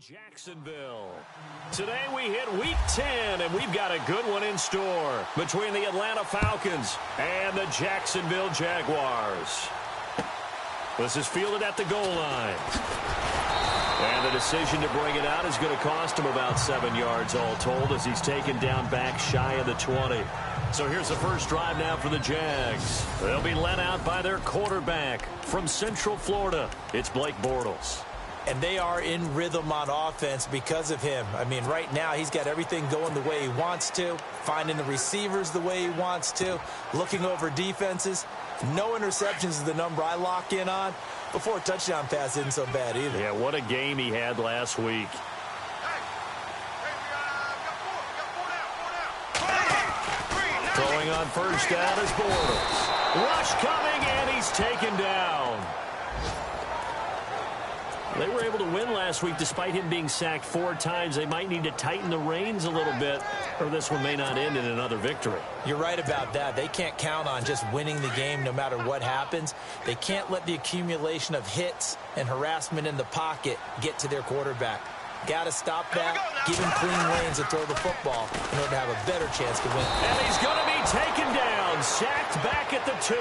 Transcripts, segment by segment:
Jacksonville. Today we hit Week 10, and we've got a good one in store between the Atlanta Falcons and the Jacksonville Jaguars. This is fielded at the goal line. And the decision to bring it out is going to cost him about 7 yards all told as he's taken down back shy of the 20. So here's the first drive now for the Jags. They'll be led out by their quarterback from Central Florida. It's Blake Bortles. And they are in rhythm on offense because of him. I mean, right now he's got everything going the way he wants to, finding the receivers the way he wants to, looking over defenses. No interceptions is the number I lock in on. Before a touchdown pass isn't so bad either. Yeah, what a game he had last week. Throwing on first down is Bortles. Rush coming, and he's taken down. They were able to win last week despite him being sacked 4 times. They might need to tighten the reins a little bit, or this one may not end in another victory. You're right about that. They can't count on just winning the game no matter what happens. They can't let the accumulation of hits and harassment in the pocket get to their quarterback. Got to stop that, give him clean lanes to throw the football in order to have a better chance to win. And he's going to be taken down, sacked back at the 2.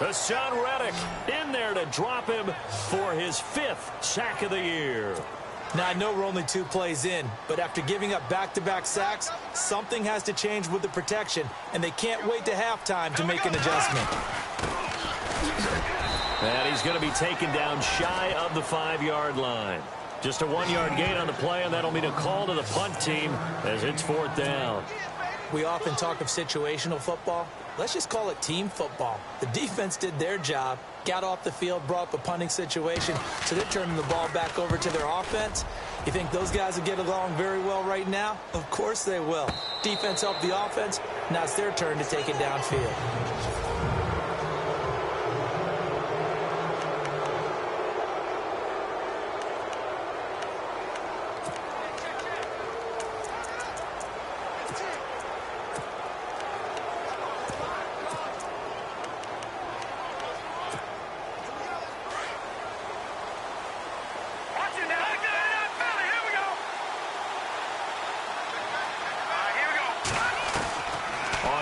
Hassan Reddick in there to drop him for his 5th sack of the year. Now, I know we're only 2 plays in, but after giving up back-to-back sacks, something has to change with the protection, and they can't wait to halftime to make an adjustment. And he's going to be taken down shy of the 5-yard line. Just a 1-yard gain on the play, and that'll mean a call to the punt team as it's 4th down. We often talk of situational football. Let's just call it team football. The defense did their job, got off the field, brought up a punting situation, so they're turning the ball back over to their offense. You think those guys will get along very well right now? Of course they will. Defense helped the offense. Now it's their turn to take it downfield.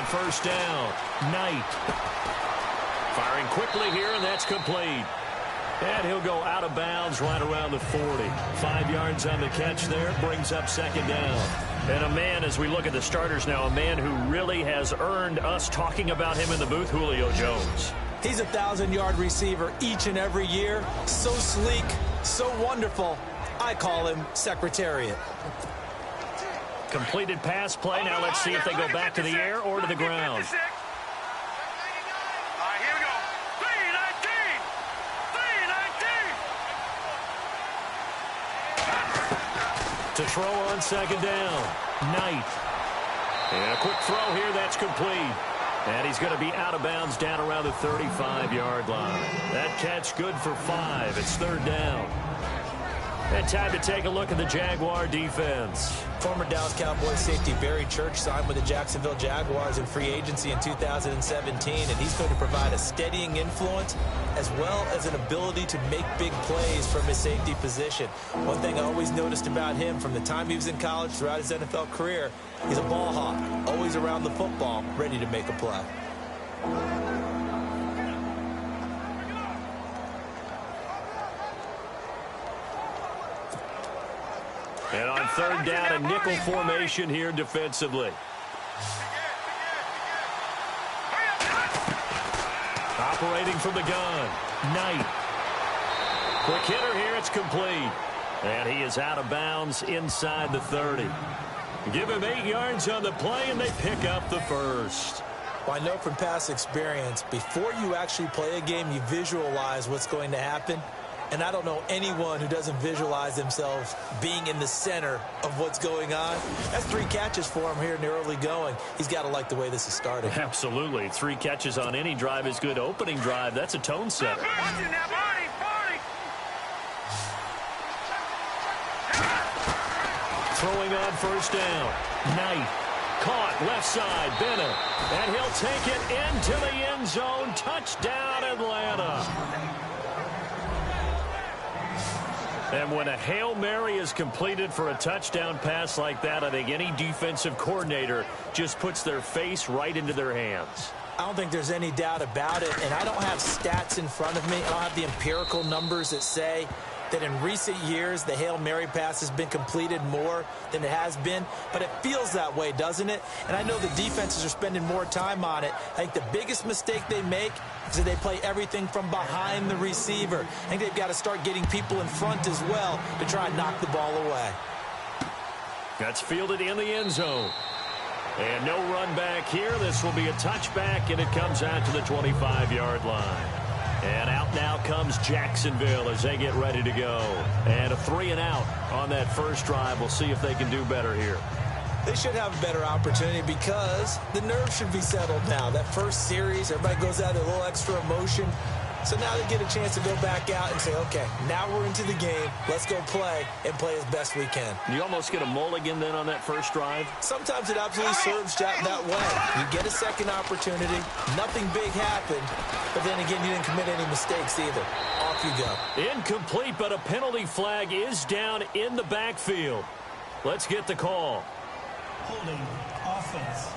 First down, Knight. Firing quickly here, and that's complete. And he'll go out of bounds right around the 40. 5 yards on the catch there, brings up 2nd down. And a man, as we look at the starters now, a man who really has earned us talking about him in the booth, Julio Jones. He's a 1,000-yard receiver each and every year. So sleek, so wonderful. I call him Secretariat. Completed pass play. Now let's see if they go back to the air or to the ground. All right, here we go. 3-19. To throw on 2nd down, Knight. And a quick throw here, that's complete. And he's going to be out of bounds down around the 35-yard line. That catch good for 5. It's 3rd down. And time to take a look at the Jaguar defense. Former Dallas Cowboys safety Barry Church signed with the Jacksonville Jaguars in free agency in 2017, and he's going to provide a steadying influence as well as an ability to make big plays from his safety position. One thing I always noticed about him from the time he was in college throughout his NFL career, he's a ball hawk, always around the football, ready to make a play. And on 3rd down, a nickel formation here defensively. Operating from the gun, Knight. Quick hitter here, it's complete. And he is out of bounds inside the 30. Give him 8 yards on the play, and they pick up the 1st. Well, I know from past experience, before you actually play a game, you visualize what's going to happen. And I don't know anyone who doesn't visualize themselves being in the center of what's going on. That's 3 catches for him here in the early going. He's got to like the way this is starting. Absolutely. 3 catches on any drive is good. Opening drive, that's a tone setter. Throwing on first down. Knight. Caught left side. Bennett. And he'll take it into the end zone. Touchdown, Atlanta. And when a Hail Mary is completed for a touchdown pass like that, I think any defensive coordinator just puts their face right into their hands. I don't think there's any doubt about it, and I don't have stats in front of me. I don't have the empirical numbers that say that in recent years the Hail Mary pass has been completed more than it has been, but it feels that way, doesn't it? And I know the defenses are spending more time on it. I think the biggest mistake they make is that they play everything from behind the receiver. I think they've got to start getting people in front as well to try and knock the ball away. That's fielded in the end zone. And no run back here. This will be a touchback, and it comes out to the 25-yard line. And out now comes Jacksonville as they get ready to go. And a 3-and-out on that first drive. We'll see if they can do better here. They should have a better opportunity because the nerves should be settled now. That first series, everybody goes out with a little extra emotion. So now they get a chance to go back out and say, okay, now we're into the game. Let's go play and play as best we can. You almost get a mulligan then on that first drive? Sometimes it absolutely serves that way. You get a second opportunity. Nothing big happened. But then again, you didn't commit any mistakes either. Off you go. Incomplete, but a penalty flag is down in the backfield. Let's get the call. Holding offense.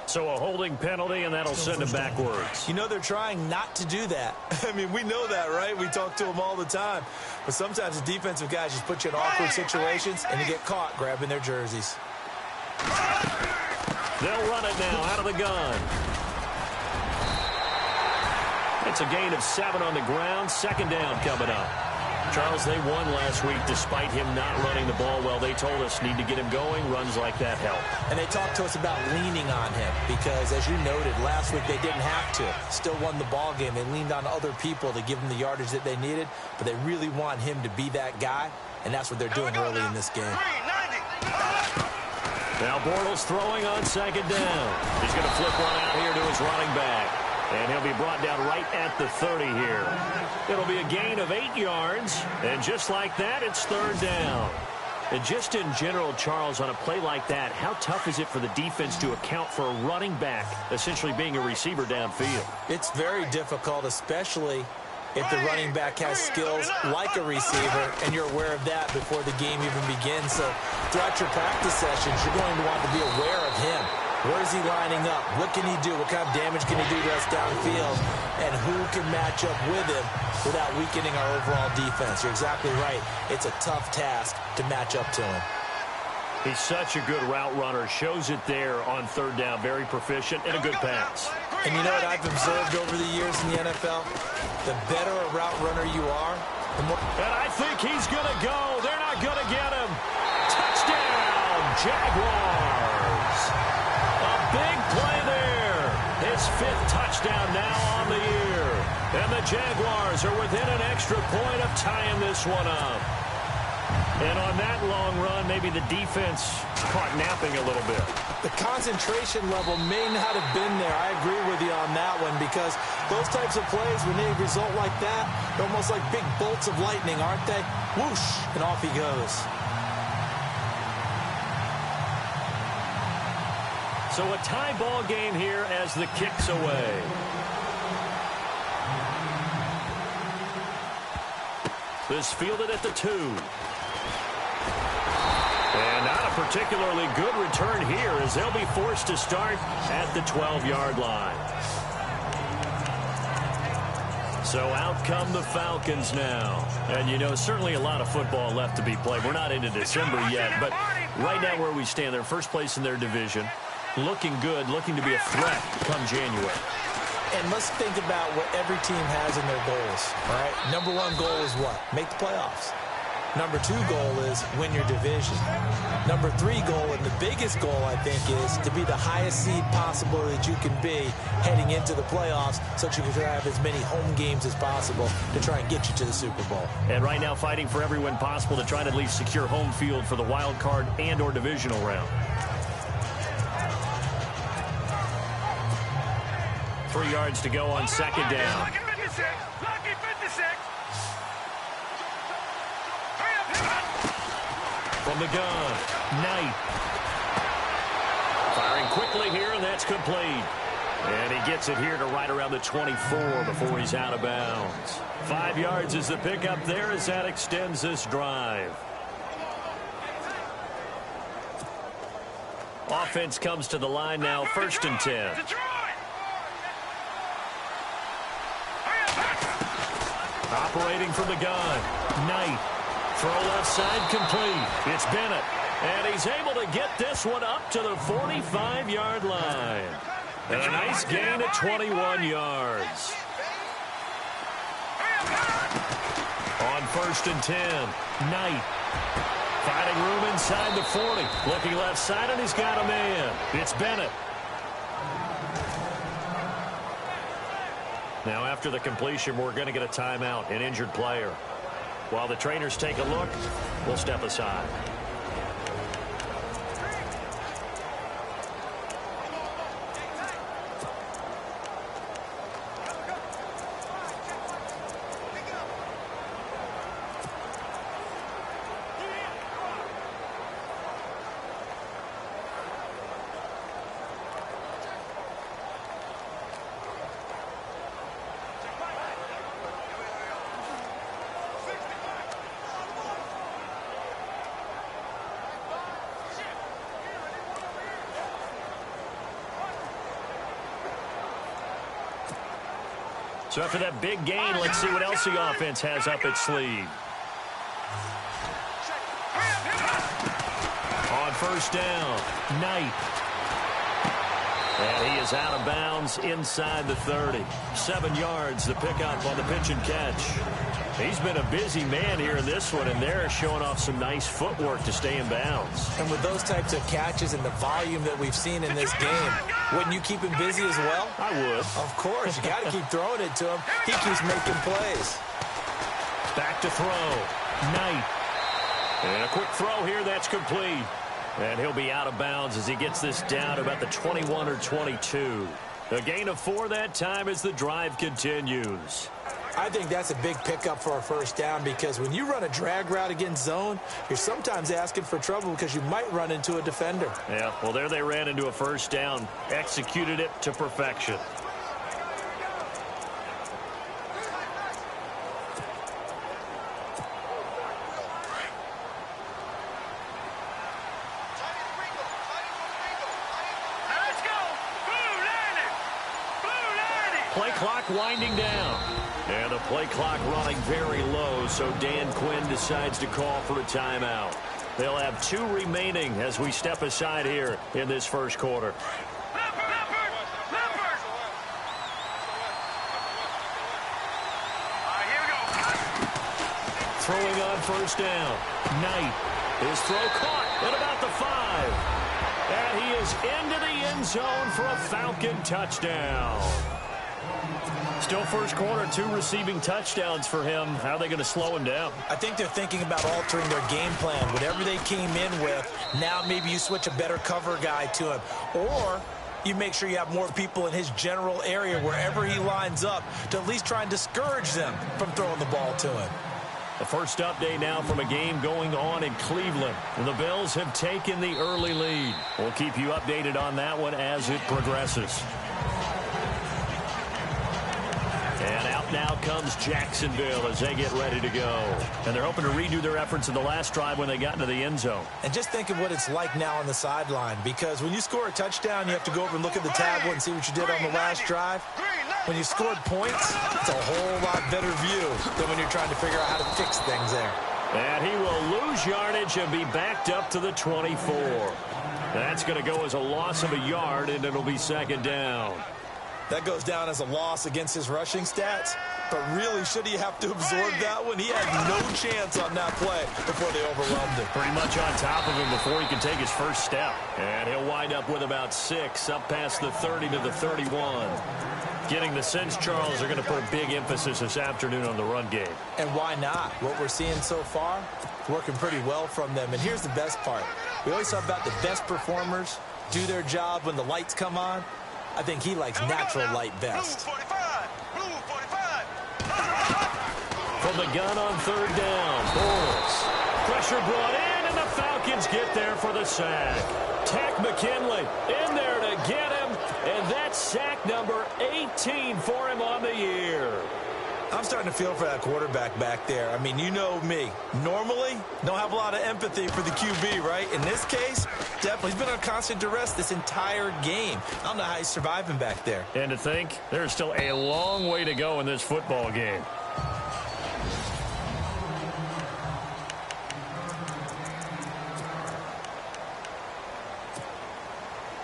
So a holding penalty, and that'll send him backwards. You know they're trying not to do that. I mean, we know that, right? We talk to them all the time. But sometimes the defensive guys just put you in awkward situations, and you get caught grabbing their jerseys. They'll run it now out of the gun. It's a gain of 7 on the ground. Second down coming up. Charles, they won last week despite him not running the ball well. They told us need to get him going. Runs like that help. And they talked to us about leaning on him because, as you noted, last week they didn't have to. Still won the ball game. They leaned on other people to give them the yardage that they needed, but they really want him to be that guy, and that's what they're doing early in this game. Now Bortles throwing on second down. He's going to flip one out here to his running back. And he'll be brought down right at the 30 here. It'll be a gain of 8 yards. And just like that, it's third down. And just in general, Charles, on a play like that, how tough is it for the defense to account for a running back essentially being a receiver downfield? It's very difficult, especially if the running back has skills like a receiver, and you're aware of that before the game even begins. So throughout your practice sessions, you're going to want to be aware of him. Where is he lining up? What can he do? What kind of damage can he do to us downfield? And who can match up with him without weakening our overall defense? You're exactly right. It's a tough task to match up to him. He's such a good route runner. Shows it there on third down. Very proficient and a good pass. And you know what I've observed over the years in the NFL? The better a route runner you are, the more... And I think he's going to go. They're not going to get him. Touchdown, Jaguars. A big play there. His 5th touchdown now on the year. And the Jaguars are within an extra point of tying this one up. And on that long run, maybe the defense caught napping a little bit. The concentration level may not have been there. I agree with you on that one because those types of plays, when they result like that, they're almost like big bolts of lightning, aren't they? Whoosh, and off he goes. So a tie ball game here as the kick's away. This fielded at the 2. And not a particularly good return here as they'll be forced to start at the 12-yard line. So out come the Falcons now. And, you know, certainly a lot of football left to be played. We're not into December yet, but right now where we stand, they're first place in their division. Looking good, looking to be a threat come January. And let's think about what every team has in their goals, all right? Number 1 goal is what? Make the playoffs. Number 2 goal is win your division. Number 3 goal, and the biggest goal, I think, is to be the highest seed possible that you can be heading into the playoffs so that you can have as many home games as possible to try and get you to the Super Bowl. And right now fighting for every win possible to try to at least secure home field for the wild card and or divisional round. 3 yards to go on second down. Lucky 56. From the gun, Knight. Firing quickly here, and that's complete. And he gets it here to right around the 24 before he's out of bounds. 5 yards is the pickup there as that extends this drive. Offense comes to the line now, 1st and 10. Operating from the gun. Knight. Throw left side complete. It's Bennett. And he's able to get this one up to the 45-yard line. And a nice gain at 21 yards. On 1st and 10, Knight. Finding room inside the 40. Looking left side, and he's got a man. It's Bennett. Now, after the completion, we're going to get a timeout, an injured player. While the trainers take a look, we'll step aside. So after that big gain, let's see what else the offense has up its sleeve. On 1st down, Knight. And he is out of bounds inside the 30. 7 yards, the pickup on the pitch and catch. He's been a busy man here in this one, and they're showing off some nice footwork to stay in bounds. And with those types of catches and the volume that we've seen in this game, wouldn't you keep him busy as well? I would. Of course. You got to keep throwing it to him. He keeps making plays. Back to throw. Knight. And a quick throw here that's complete. And he'll be out of bounds as he gets this down to about the 21 or 22. A gain of 4 that time as the drive continues. I think that's a big pickup for a 1st down because when you run a drag route against zone, you're sometimes asking for trouble because you might run into a defender. Yeah, well, there they ran into a 1st down. Executed it to perfection. Play clock winding down. And the play clock running very low, so Dan Quinn decides to call for a timeout. They'll have 2 remaining as we step aside here in this 1st quarter. Throwing on 1st down. Knight. His throw caught at about the 5. And he is into the end zone for a Falcon touchdown. Still 1st quarter, 2 receiving touchdowns for him. How are they going to slow him down? I think they're thinking about altering their game plan. Whatever they came in with, now maybe you switch a better cover guy to him. Or you make sure you have more people in his general area wherever he lines up to at least try and discourage them from throwing the ball to him. The first update now from a game going on in Cleveland. And the Bills have taken the early lead. We'll keep you updated on that one as it progresses. And out now comes Jacksonville as they get ready to go. And they're hoping to redo their efforts in the last drive when they got into the end zone. And just think of what it's like now on the sideline, because when you score a touchdown, you have to go over and look at the tablet and see what you did on the last drive. When you scored points, it's a whole lot better view than when you're trying to figure out how to fix things there. And he will lose yardage and be backed up to the 24. That's going to go as a loss of a yard, and it'll be 2nd down. That goes down as a loss against his rushing stats. But really, should he have to absorb that one? He had no chance on that play before they overwhelmed him. Pretty much on top of him before he can take his first step. And he'll wind up with about 6, up past the 30 to the 31. Getting the sense, Charles, are going to put a big emphasis this afternoon on the run game. And why not? What we're seeing so far, working pretty well from them. And here's the best part. We always talk about the best performers do their job when the lights come on. I think he likes natural light best. Blue 45. Blue 45. From the gun on 3rd down, Bortles. Pressure brought in, and the Falcons get there for the sack. Tack McKinley in there to get him, and that sack number 18 for him on the year. I'm starting to feel for that quarterback back there. I mean, you know me. Normally, don't have a lot of empathy for the QB, right? In this case, definitely. He's been on constant duress this entire game. I don't know how he's surviving back there. And to think, there's still a long way to go in this football game.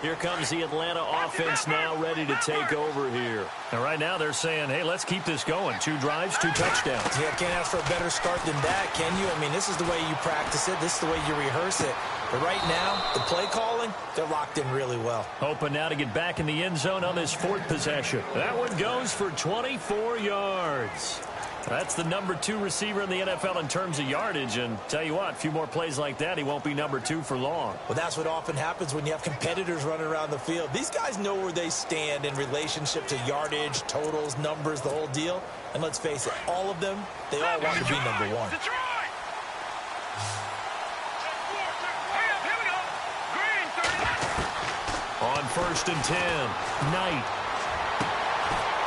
Here comes the Atlanta offense now ready to take over here. And right now they're saying, hey, let's keep this going. 2 drives, 2 touchdowns. Yeah, can't ask for a better start than that, can you? I mean, this is the way you practice it. This is the way you rehearse it. But right now, the play calling, they're locked in really well. Hoping now to get back in the end zone on this 4th possession. That one goes for 24 yards. That's the number 2 receiver in the NFL in terms of yardage. And tell you what, a few more plays like that, he won't be number 2 for long. Well, that's what often happens when you have competitors running around the field. These guys know where they stand in relationship to yardage, totals, numbers, the whole deal. And let's face it, all of them, they all want to be number 1. On 1st and 10, Knight.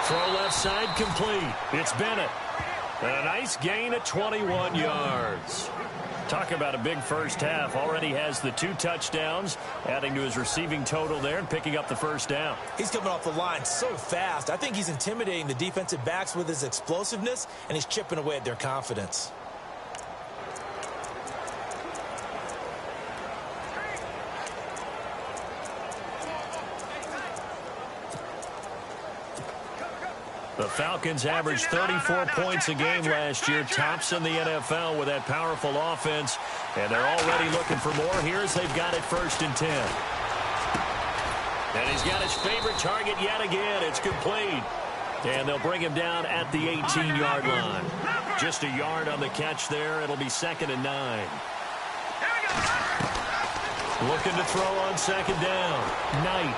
Throw left side complete. It's Bennett. And a nice gain at 21 yards. Talk about a big first half. Already has the 2 touchdowns, adding to his receiving total there and picking up the first down. He's coming off the line so fast. I think he's intimidating the defensive backs with his explosiveness, and he's chipping away at their confidence. The Falcons averaged 34 points a game last year, tops in the NFL with that powerful offense, and they're already looking for more. Here's they've got it 1st and 10. And he's got his favorite target yet again. It's complete. And they'll bring him down at the 18-yard line. Just a yard on the catch there. It'll be 2nd and 9. Looking to throw on 2nd down. Knight.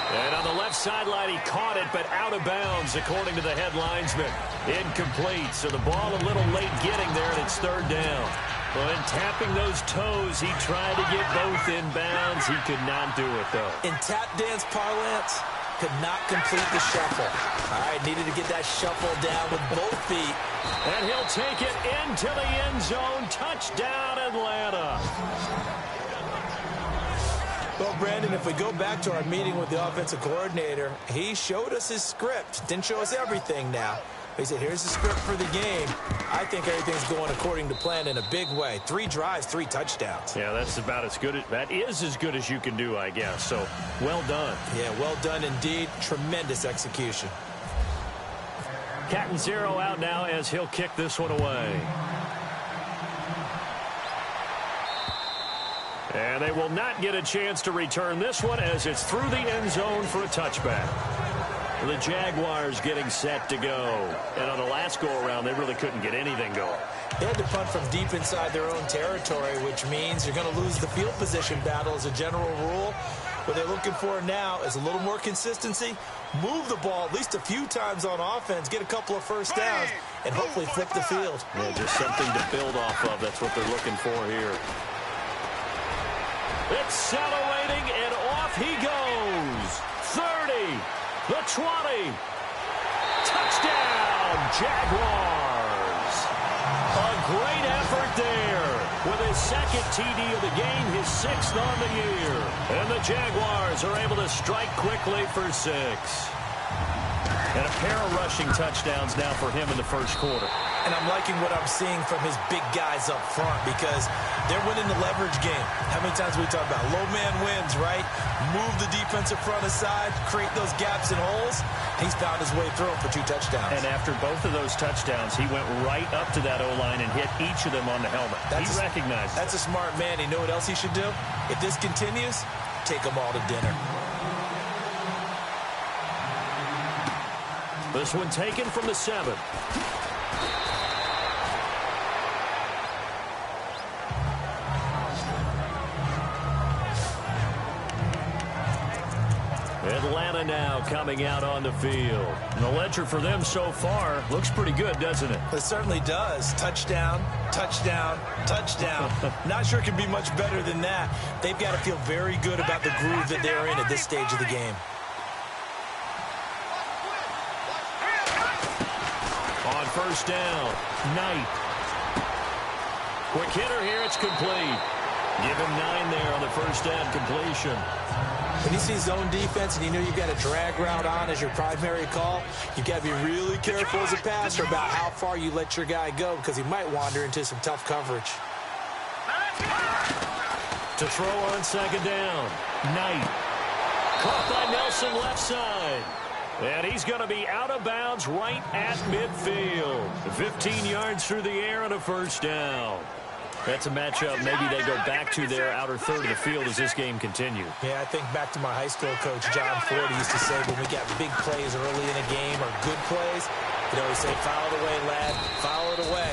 And on the left sideline, he caught it, but out of bounds, according to the head linesman. Incomplete, so the ball a little late getting there, and it's 3rd down. Well, in tapping those toes, he tried to get both in bounds. He could not do it, though. In tap dance parlance, could not complete the shuffle. All right, needed to get that shuffle down with both feet. And he'll take it into the end zone. Touchdown, Atlanta. Well, Brandon, if we go back to our meeting with the offensive coordinator, he showed us his script. Didn't show us everything now. He said, here's the script for the game. I think everything's going according to plan in a big way. 3 drives, 3 touchdowns. Yeah, that's about as good. That is as good as you can do, I guess. So, well done. Yeah, well done indeed. Tremendous execution. Catanzaro out now as he'll kick this one away. And they will not get a chance to return this one as it's through the end zone for a touchback. The Jaguars getting set to go. And on the last go-around, they really couldn't get anything going. They had to punt from deep inside their own territory, which means you're going to lose the field position battle as a general rule. What they're looking for now is a little more consistency, move the ball at least a few times on offense, get a couple of first downs, and hopefully flip the field. Yeah, just something to build off of. That's what they're looking for here. Accelerating, and off he goes. 30, the 20. Touchdown, Jaguars. A great effort there. With his 2nd TD of the game, his 6th on the year. And the Jaguars are able to strike quickly for 6. And a pair of rushing touchdowns now for him in the 1st quarter. And I'm liking what I'm seeing from his big guys up front because they're winning the leverage game. How many times we talk about low man wins, right? Move the defensive front aside, create those gaps and holes. He's found his way through for 2 touchdowns. And after both of those touchdowns, he went right up to that O-line and hit each of them on the helmet. He recognized it. That's a smart man. You know what else he should do? If this continues, take them all to dinner. This one taken from the 7. Atlanta now coming out on the field. And the ledger for them so far looks pretty good, doesn't it? It certainly does. Touchdown, touchdown, touchdown. Not sure it can be much better than that. They've got to feel very good about the groove that they're in at this stage of the game. first down. Knight. Quick hitter here. It's complete. Give him 9 there on the first down completion. When you see zone defense and you know you've got a drag route on as your primary call, you've got to be really careful as a passer about how far you let your guy go because he might wander into some tough coverage. To throw on second down. Knight. Caught by Nelson left side. And he's going to be out of bounds right at midfield. 15 yards through the air and a first down. That's a matchup maybe they go back to their outer third of the field as this game continues. Yeah, I think back to my high school coach, John Ford, used to say when we got big plays early in a game or good plays, he'd always say, foul it away, lad, foul it away.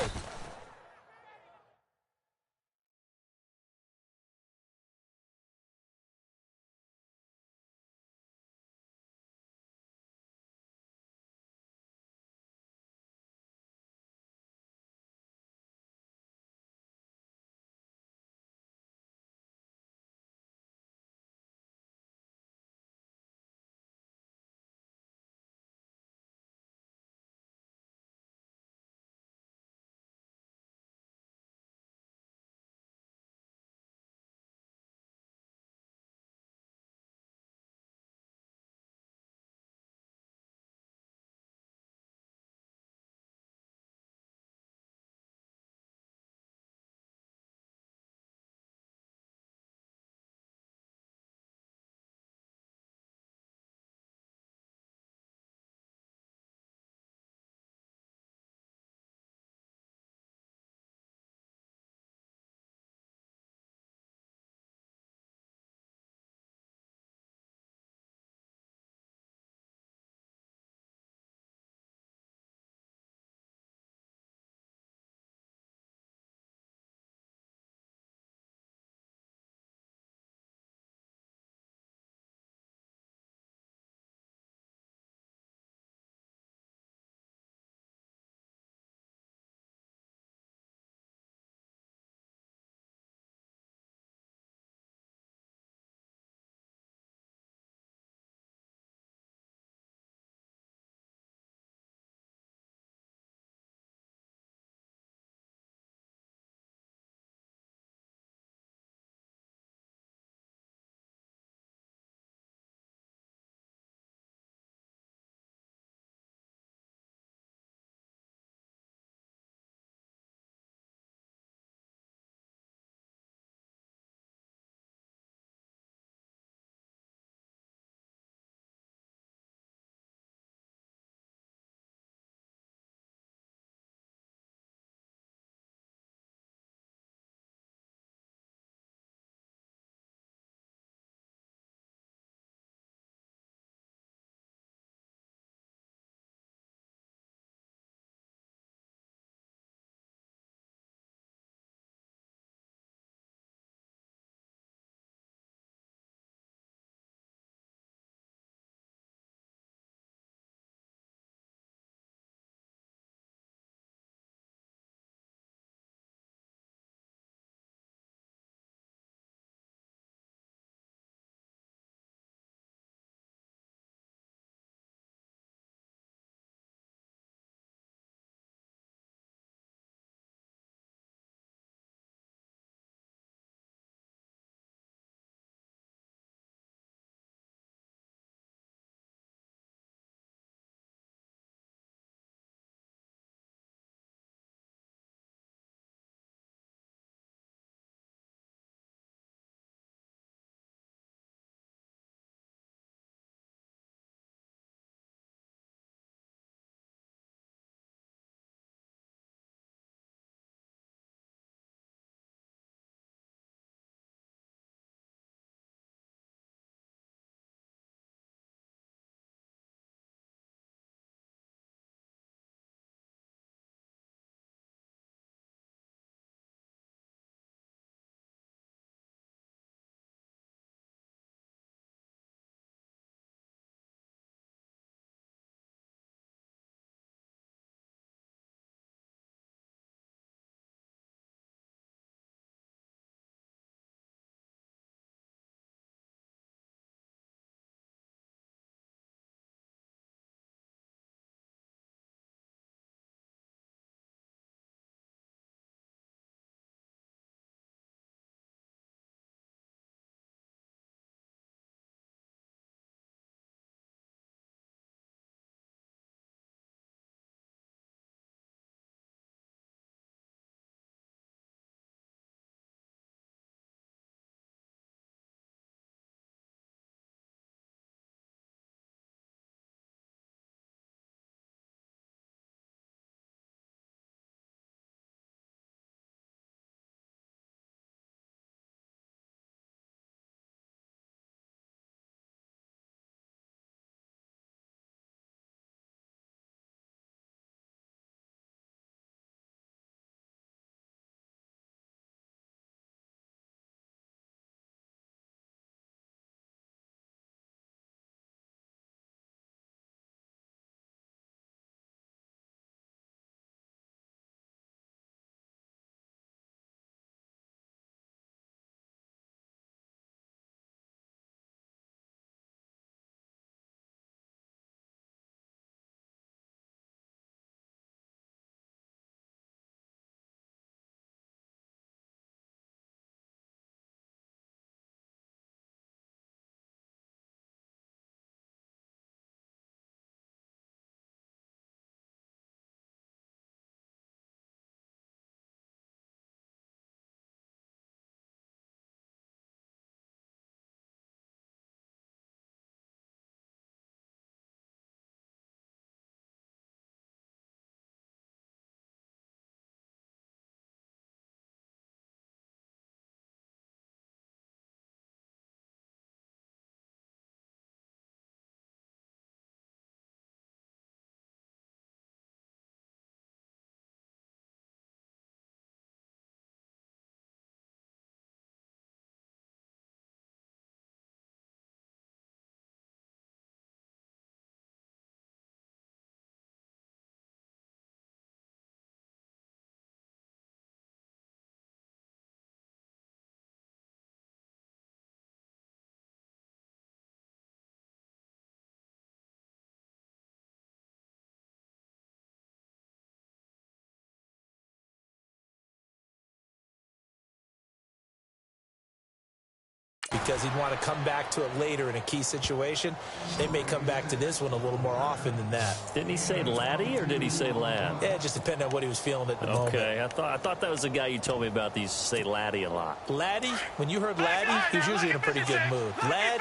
because he'd want to come back to it later in a key situation. They may come back to this one a little more often than that. Didn't he say laddie or did he say lad? Yeah, it just depended on what he was feeling at the moment. Okay, I thought that was the guy you told me about. These say laddie a lot. Laddie, when you heard laddie, he was usually in a pretty good mood. Lad,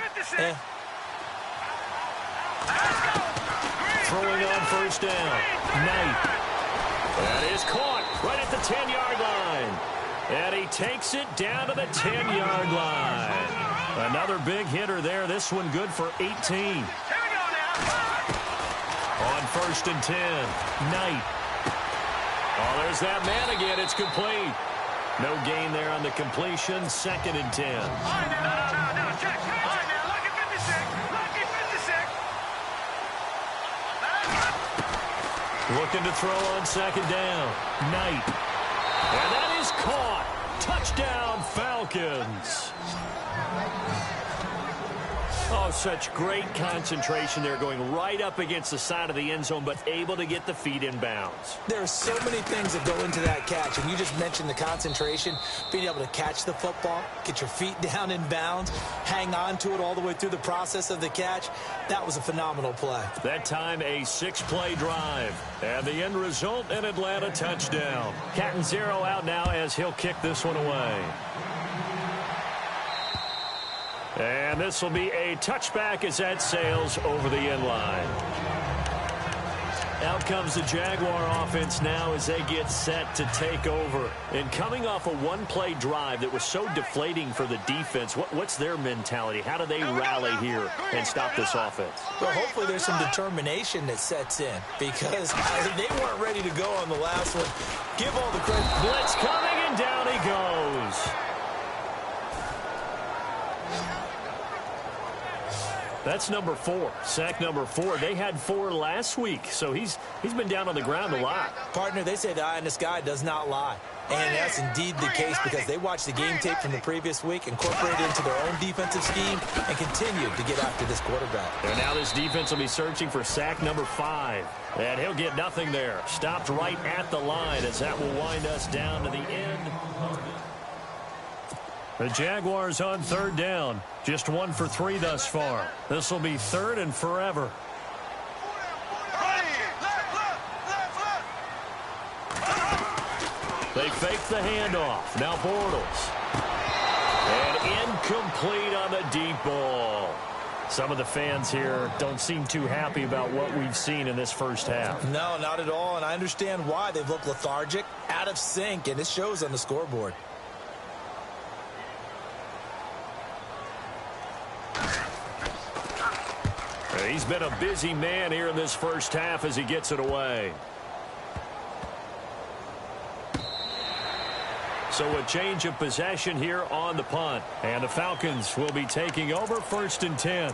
Throwing on first down. Knight. That is caught right at the 10-yard line. And he takes it down to the 10-yard line. Another big hitter there. This one good for 18. On first and 10. Knight. Oh, there's that man again. It's complete. No gain there on the completion. Second and 10. Check. Lucky 56. Looking to throw on second down. Knight. And that is caught. Touchdown, Falcons. Oh, such great concentration there, going right up against the side of the end zone, but able to get the feet in bounds. There are so many things that go into that catch, and you just mentioned the concentration, being able to catch the football, get your feet down in bounds, hang on to it all the way through the process of the catch. That was a phenomenal play. That time, a 6-play drive, and the end result, an Atlanta touchdown. Cat and zero out now as he'll kick this one away. And this will be a touchback as that sails over the end line. Out comes the Jaguar offense now as they get set to take over. And coming off a one-play drive that was so deflating for the defense, what's their mentality? How do they rally here and stop this offense? Well, hopefully there's some determination that sets in because they weren't ready to go on the last one. Give all the credit. Blitz coming, and down he goes. That's number 4, sack number 4. They had 4 last week, so he's been down on the ground a lot. Partner, they say the eye in the sky does not lie. And that's indeed the case because they watched the game tape from the previous week, incorporated it into their own defensive scheme, and continued to get after this quarterback. And now this defense will be searching for sack number 5. And he'll get nothing there. Stopped right at the line as that will wind us down to the end. The Jaguars on third down. Just 1 for 3 thus far. This will be third and forever. They fake the handoff. Now Bortles. And incomplete on the deep ball. Some of the fans here don't seem too happy about what we've seen in this first half. No, not at all, and I understand why. They've looked lethargic, out of sync, and it shows on the scoreboard. He's been a busy man here in this first half as he gets it away. So a change of possession here on the punt. And the Falcons will be taking over first and 10.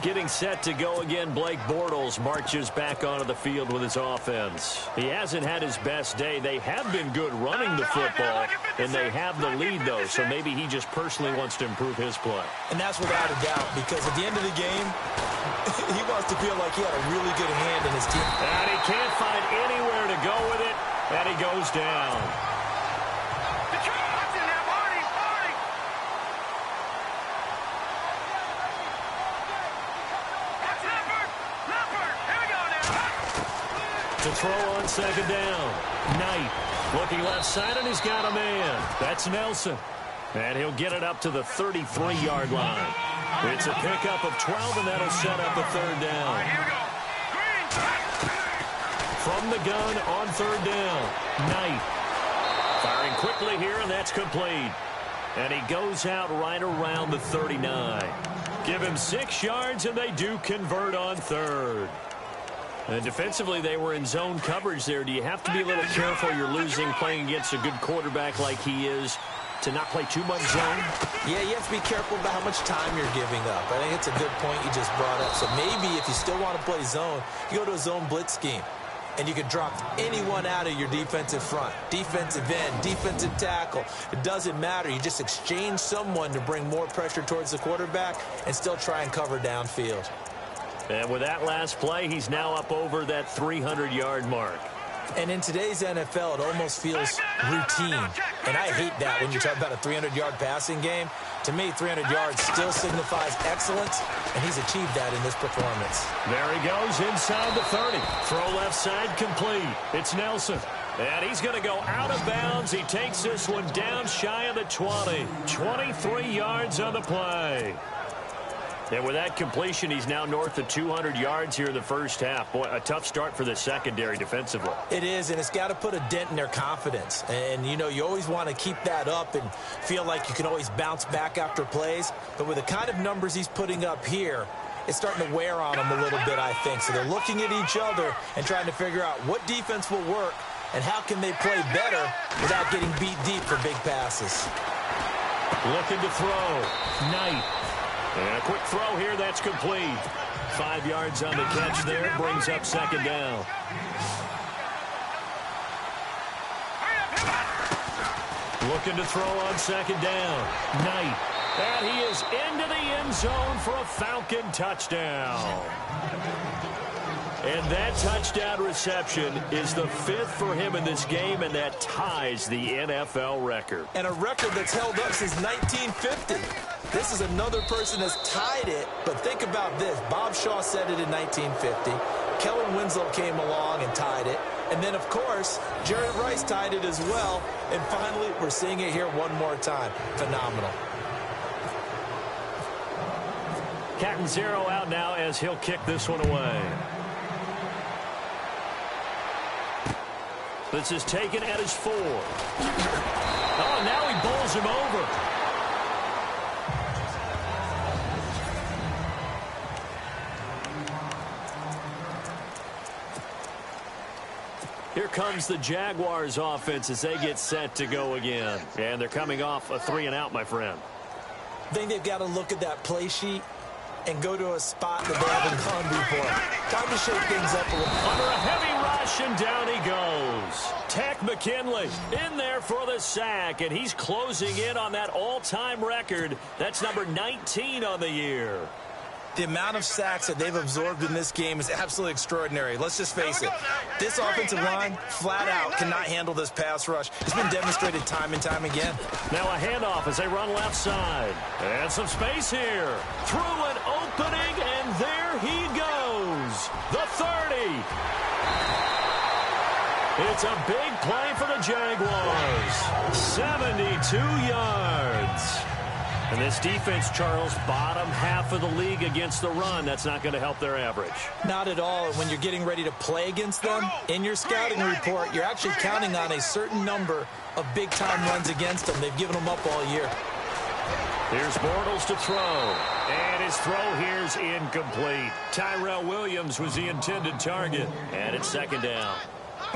Getting set to go again, Blake Bortles marches back onto the field with his offense. He hasn't had his best day. They have been good running the football, and they have the lead, though, so maybe he just personally wants to improve his play. And that's without a doubt, because at the end of the game, he wants to feel like he had a really good hand in his team. And he can't find anywhere to go with it, and he goes down. To throw on second down. Knight looking left side, and he's got a man. That's Nelson. And he'll get it up to the 33-yard line. It's a pickup of 12, and that'll set up a third down. From the gun on third down. Knight firing quickly here, and that's complete. And he goes out right around the 39. Give him 6 yards, and they do convert on third. And defensively, they were in zone coverage there. Do you have to be a little careful? You're losing playing against a good quarterback like he is to not play too much zone? Yeah, you have to be careful about how much time you're giving up. I think it's a good point you just brought up. So maybe if you still want to play zone, you go to a zone blitz scheme. And you can drop anyone out of your defensive front. Defensive end, defensive tackle. It doesn't matter. You just exchange someone to bring more pressure towards the quarterback and still try and cover downfield. And with that last play, he's now up over that 300-yard mark. And in today's NFL, it almost feels routine. And I hate that when you talk about a 300-yard passing game. To me, 300 yards still signifies excellence, and he's achieved that in this performance. There he goes inside the 30. Throw left side complete. It's Nelson. And he's going to go out of bounds. He takes this one down shy of the 20. 23 yards on the play. And with that completion, he's now north of 200 yards here in the first half. Boy, a tough start for the secondary defensively. It is, and it's got to put a dent in their confidence. And, you know, you always want to keep that up and feel like you can always bounce back after plays. But with the kind of numbers he's putting up here, it's starting to wear on them a little bit, I think. So they're looking at each other and trying to figure out what defense will work and how can they play better without getting beat deep for big passes. Looking to throw. Knight. And a quick throw here, that's complete. 5 yards on the catch there, brings up second down. Looking to throw on second down. Knight. And he is into the end zone for a Falcon touchdown. And that touchdown reception is the 5th for him in this game, and that ties the NFL record. And a record that's held up since 1950. This is another person that's tied it, but think about this. Bob Shaw said it in 1950. Kellen Winslow came along and tied it. And then, of course, Jerry Rice tied it as well. And finally, we're seeing it here one more time. Phenomenal. Catanzaro out now as he'll kick this one away. This is taken at his 4. Oh, now he bowls him over. Here comes the Jaguars offense as they get set to go again. And they're coming off a 3-and-out, my friend. I think they've got to look at that play sheet and go to a spot that they haven't gone before. Time to shake things up a little. Under a heavy rush, and down he goes. Tech McKinley in there for the sack, and he's closing in on that all-time record. That's number 19 on the year. The amount of sacks that they've absorbed in this game is absolutely extraordinary. Let's just face it. This offensive line, flat out, cannot handle this pass rush. It's been demonstrated time and time again. Now a handoff as they run left side. And some space here. Through an opening, and there he goes. The 30. It's a big play for the Jaguars. 72 yards. And this defense, Charles, bottom half of the league against the run. That's not going to help their average. Not at all. And when you're getting ready to play against them, in your scouting report, you're actually counting on a certain number of big-time runs against them. They've given them up all year. Here's Bortles to throw. And his throw here's incomplete. Tyrell Williams was the intended target. And it's second down.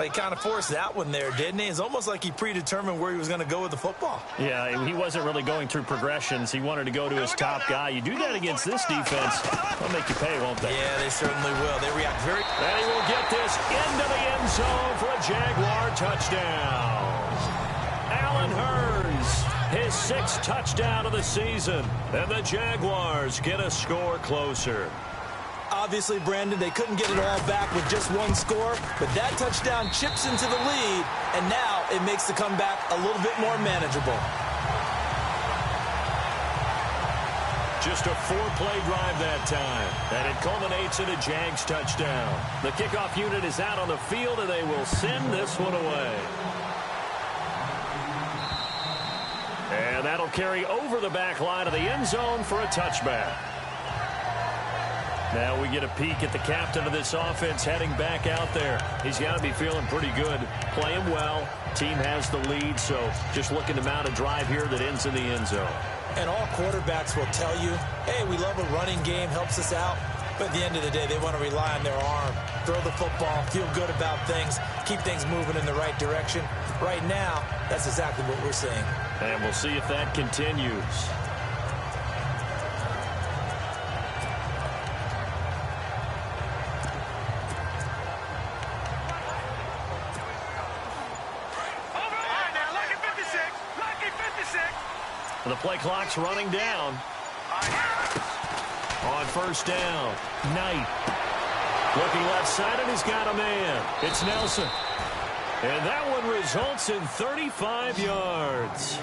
He kind of forced that one there, didn't he? It's almost like he predetermined where he was going to go with the football. Yeah, he wasn't really going through progressions. He wanted to go to his top guy. You do that against this defense, they'll make you pay, won't they? Yeah, they certainly will. They react very... And he will get this into the end zone for a Jaguar touchdown. Allen Hurns, his 6th touchdown of the season. And the Jaguars get a score closer. Obviously, Brandon, they couldn't get it all back with just one score, but that touchdown chips into the lead, and now it makes the comeback a little bit more manageable. Just a 4-play drive that time, and it culminates in a Jags touchdown. The kickoff unit is out on the field, and they will send this one away. And that'll carry over the back line of the end zone for a touchback. Now we get a peek at the captain of this offense heading back out there. He's got to be feeling pretty good, playing well. Team has the lead, so just looking to mount a drive here that ends in the end zone. And all quarterbacks will tell you, hey, we love a running game, helps us out. But at the end of the day, they want to rely on their arm, throw the football, feel good about things, keep things moving in the right direction. Right now, that's exactly what we're seeing. And we'll see if that continues. The play clock's running down. On first down, Knight. Looking left side, and he's got a man. It's Nelson. And that one results in 35 yards.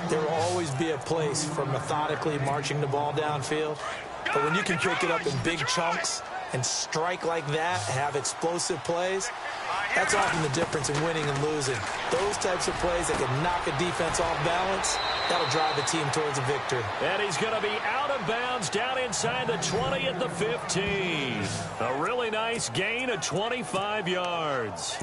There will always be a place for methodically marching the ball downfield. But when you can pick it up in big chunks and strike like that, have explosive plays, that's often the difference in winning and losing. Those types of plays that can knock a defense off balance, that'll drive a team towards a victory. And he's going to be out of bounds down inside the 20 at the 15. A really nice gain of 25 yards.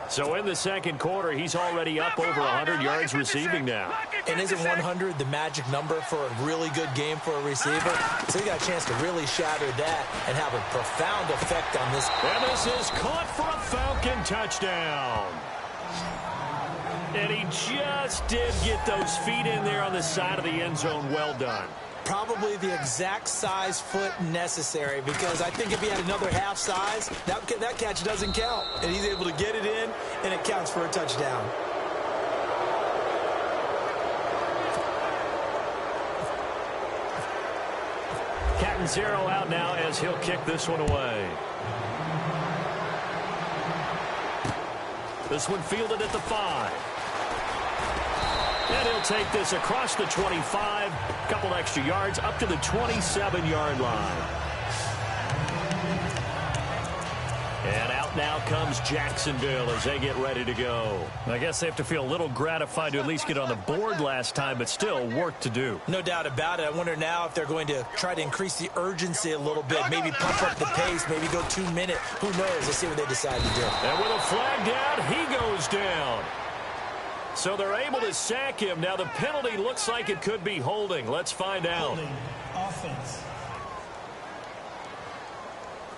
So in the second quarter, he's already up over 100 yards receiving now. And isn't 100 the magic number for a really good game for a receiver? So he got a chance to really shatter that and have a profound effect on this. And this is caught for a Falcon touchdown. And he just did get those feet in there on the side of the end zone. Well done. Probably the exact size foot necessary, because I think if he had another half size, that catch doesn't count. And he's able to get it in, and it counts for a touchdown. Catanzaro out now as he'll kick this one away. This one fielded at the 5. And he'll take this across the 25, couple extra yards, up to the 27-yard line. And out now comes Jacksonville as they get ready to go. I guess they have to feel a little gratified to at least get on the board last time, but still work to do. No doubt about it. I wonder now if they're going to try to increase the urgency a little bit, maybe pump up the pace, maybe go 2 minute. Who knows? Let's see what they decide to do. And with a flag down, he goes down. So they're able to sack him. Now the penalty looks like it could be holding. Let's find out. Holding offense.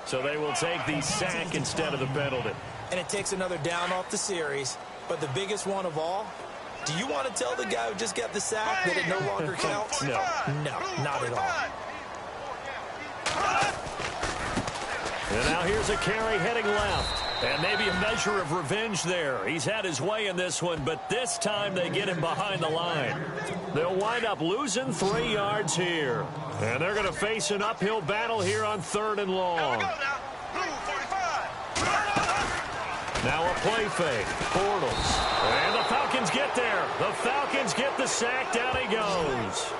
So they will take the sack instead of the penalty. And it takes another down off the series. But the biggest one of all, do you want to tell the guy who just got the sack that it no longer counts? No. No, not at all. And now here's a carry heading left. And maybe a measure of revenge there. He's had his way in this one, but this time they get him behind the line. They'll wind up losing 3 yards here. And they're going to face an uphill battle here on 3rd and long. Now a play fake. Bortles. And the Falcons get there. The Falcons get the sack. Down he goes.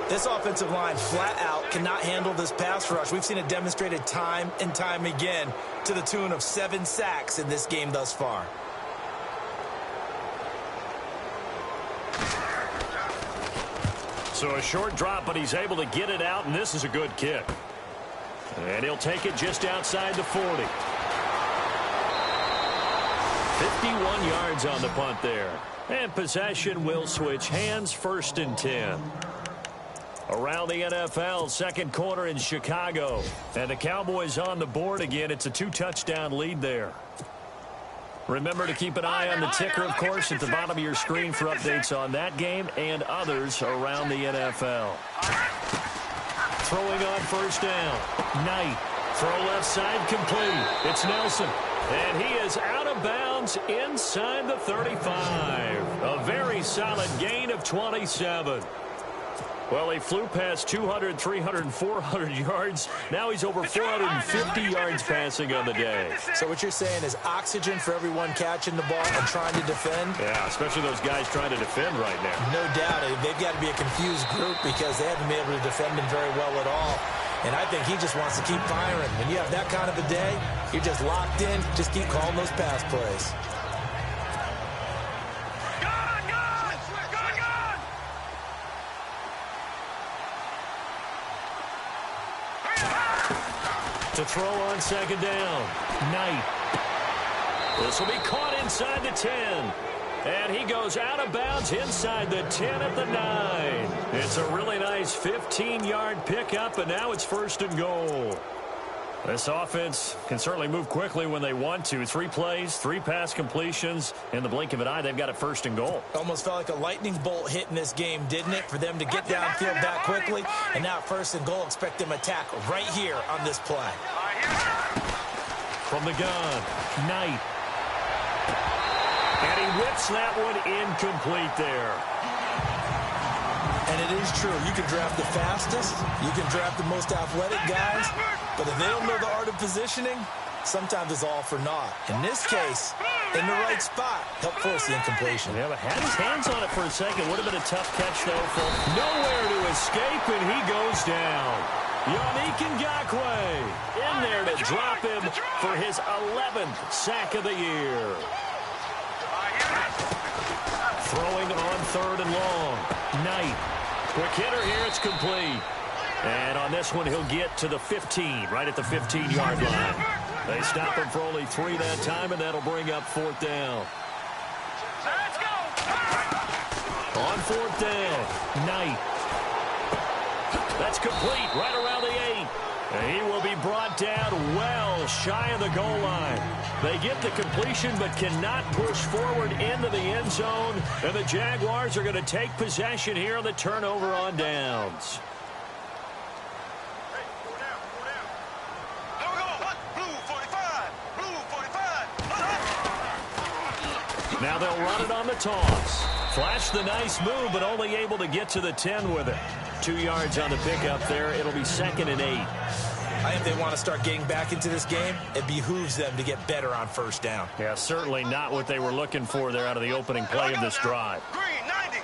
This offensive line flat out cannot handle this pass rush. We've seen it demonstrated time and time again to the tune of 7 sacks in this game thus far. So a short drop, but he's able to get it out, and this is a good kick. And he'll take it just outside the 40. 51 yards on the punt there. And possession will switch hands, 1st and 10. Around the NFL, second quarter in Chicago. And the Cowboys on the board again. It's a 2-touchdown lead there. Remember to keep an eye on the ticker, of course, at the bottom of your screen for updates on that game and others around the NFL. Throwing on 1st down. Knight. Throw left side complete. It's Nelson. And he is out of bounds inside the 35. A very solid gain of 27. Well, he flew past 200, 300, 400 yards. Now he's over 450 yards passing on the day. So what you're saying is oxygen for everyone catching the ball and trying to defend? Yeah, especially those guys trying to defend right now. No doubt. They've got to be a confused group because they haven't been able to defend him very well at all. And I think he just wants to keep firing. When you have that kind of a day, you're just locked in. Just keep calling those pass plays. To throw on 2nd down. Knight. This will be caught inside the 10. And he goes out of bounds inside the 10 at the 9. It's a really nice 15-yard pickup, and now it's 1st and goal. This offense can certainly move quickly when they want to. 3 plays, 3 pass completions. In the blink of an eye, they've got it 1st and goal. Almost felt like a lightning bolt hit in this game, didn't it? For them to get downfield that quickly. And now 1st and goal, expect them to attack right here on this play. From the gun, Knight. And he whips that one incomplete there. And it is true. You can draft the fastest. You can draft the most athletic guys. But if they don't know the art of positioning, sometimes it's all for naught. In this case, in the right spot, helped force the incompletion. Yeah, but had his hands on it for a second. Would have been a tough catch, though. For nowhere to escape, and he goes down. Yannick Ngakoue in there to drop him for his 11th sack of the year. Throwing on 3rd and long. Knight. Quick hitter here. It's complete. And on this one, he'll get to the 15, right at the 15-yard line. They stop him for only 3 that time, and that'll bring up 4th down. Let's go. On 4th down, Knight. That's complete right around the 8. And he will be brought down well shy of the goal line. They get the completion but cannot push forward into the end zone. And the Jaguars are going to take possession here on the turnover on downs. Now they'll run it on the toss. Flashed the nice move, but only able to get to the 10 with it. 2 yards on the pickup there. It'll be 2nd and 8. I think they want to start getting back into this game. It behooves them to get better on 1st down. Yeah, certainly not what they were looking for there out of the opening play of this drive. Green, 90.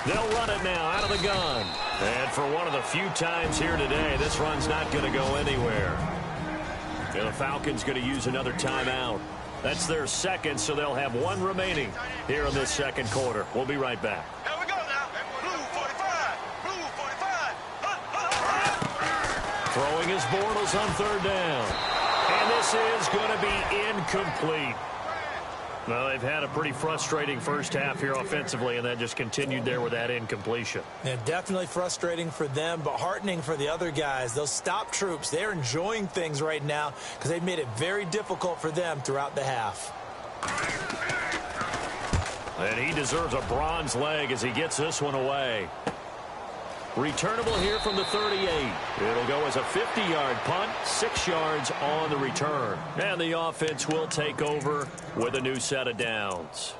They'll run it now out of the gun. And for one of the few times here today, this run's not going to go anywhere. And the Falcons going to use another timeout. That's their 2nd, so they'll have 1 remaining here in this 2nd quarter. We'll be right back. Here we go now. Blue 45. Blue 45. Throwing his Bortles on 3rd down. And this is going to be incomplete. Well, they've had a pretty frustrating first half here offensively, and that just continued there with that incompletion. Yeah, definitely frustrating for them, but heartening for the other guys. Those stop troops, they're enjoying things right now because they've made it very difficult for them throughout the half. And he deserves a bronze leg as he gets this one away. Returnable here from the 38. It'll go as a 50-yard punt, 6 yards on the return. And the offense will take over with a new set of downs.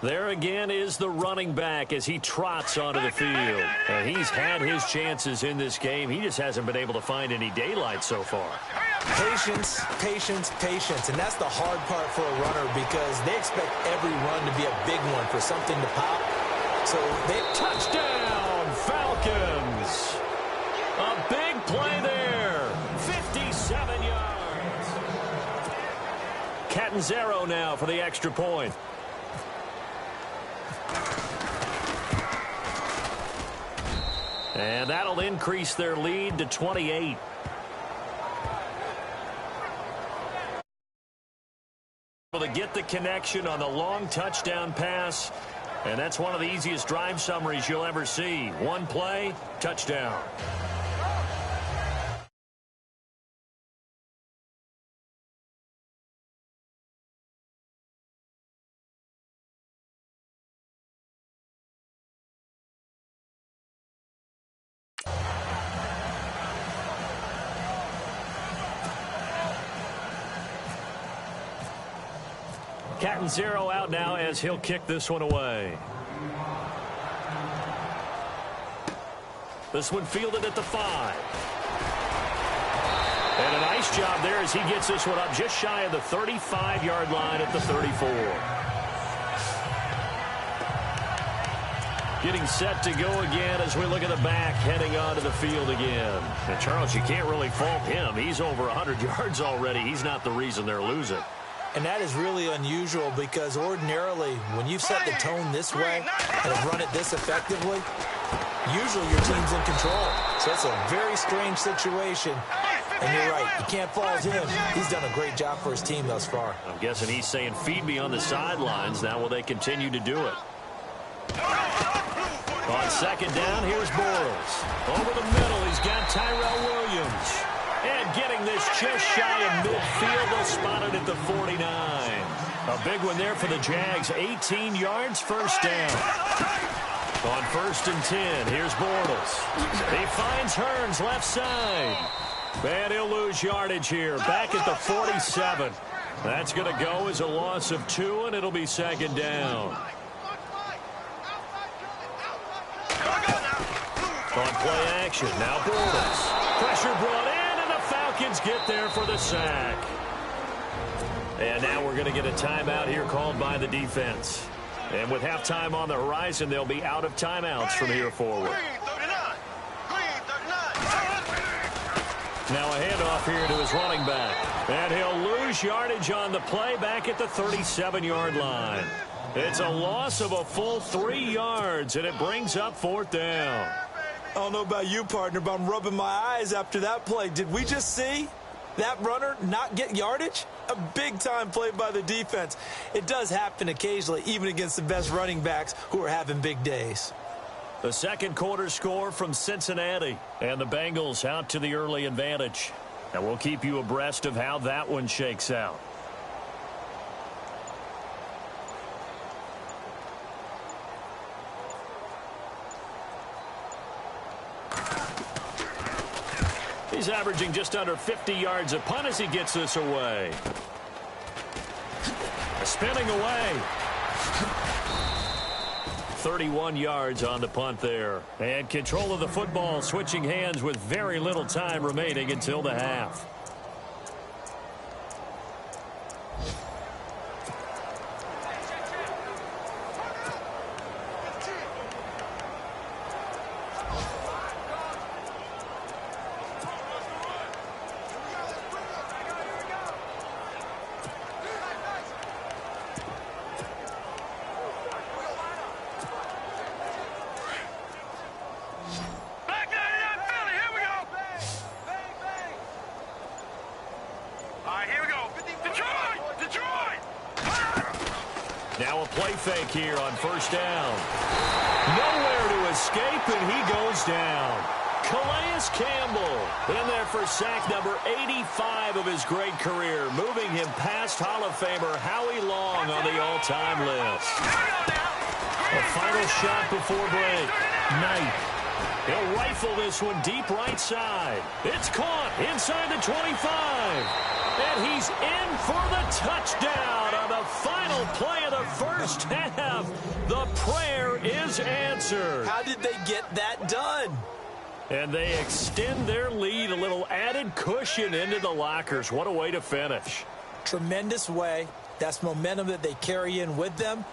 There again is the running back as he trots onto the field. And he's had his chances in this game. He just hasn't been able to find any daylight so far. Patience, patience, patience. And that's the hard part for a runner because they expect every run to be a big one for something to pop. So they touchdown, Falcons. A big play there. 57 yards. Catanzaro now for the extra point. And that'll increase their lead to 28. To get the connection on the long touchdown pass. And that's one of the easiest drive summaries you'll ever see. One play, touchdown. Catanzaro out now as he'll kick this one away. This one fielded at the 5. And a nice job there as he gets this one up just shy of the 35-yard line at the 34. Getting set to go again as we look at the back heading onto the field again. And Charles, you can't really fault him. He's over 100 yards already. He's not the reason they're losing. And that is really unusual because ordinarily when you've set the tone this way and have run it this effectively, usually your team's in control. So it's a very strange situation. And you're right, you can't fault him. He's done a great job for his team thus far. I'm guessing he's saying, feed me on the sidelines. Now will they continue to do it? On 2nd down, here's Bortles. Over the middle, he's got Tyrell Williams. And getting this just shy of midfield, they'll spot it at the 49. A big one there for the Jags. 18 yards, 1st down. On 1st and 10, here's Bortles. He finds Hearns left side. And he'll lose yardage here. Back at the 47. That's going to go as a loss of 2, and it'll be 2nd down. On play action, now Bortles. Pressure brought in. Falcons get there for the sack. And now we're going to get a timeout here called by the defense. And with halftime on the horizon, they'll be out of timeouts from here forward. Now a handoff here to his running back. And he'll lose yardage on the play back at the 37-yard line. It's a loss of a full 3 yards, and it brings up 4th down. I don't know about you, partner, but I'm rubbing my eyes after that play. Did we just see that runner not get yardage? A big-time play by the defense. It does happen occasionally, even against the best running backs who are having big days. The second quarter score from Cincinnati, and the Bengals out to the early advantage. And we'll keep you abreast of how that one shakes out. He's averaging just under 50 yards a punt as he gets this away. Spinning away. 31 yards on the punt there. And control of the football, switching hands with very little time remaining until the half. Now a play fake here on first down. Nowhere to escape, and he goes down. Calais Campbell in there for sack number 85 of his great career, moving him past Hall of Famer Howie Long on the all-time list. A final shot before break. Knight. He'll rifle this one deep right side. It's caught inside the 25. And he's in for the touchdown on the final play of the first half. The prayer is answered. How did they get that done? And they extend their lead, a little added cushion into the lockers. What a way to finish. Tremendous way. That's momentum that they carry in with them.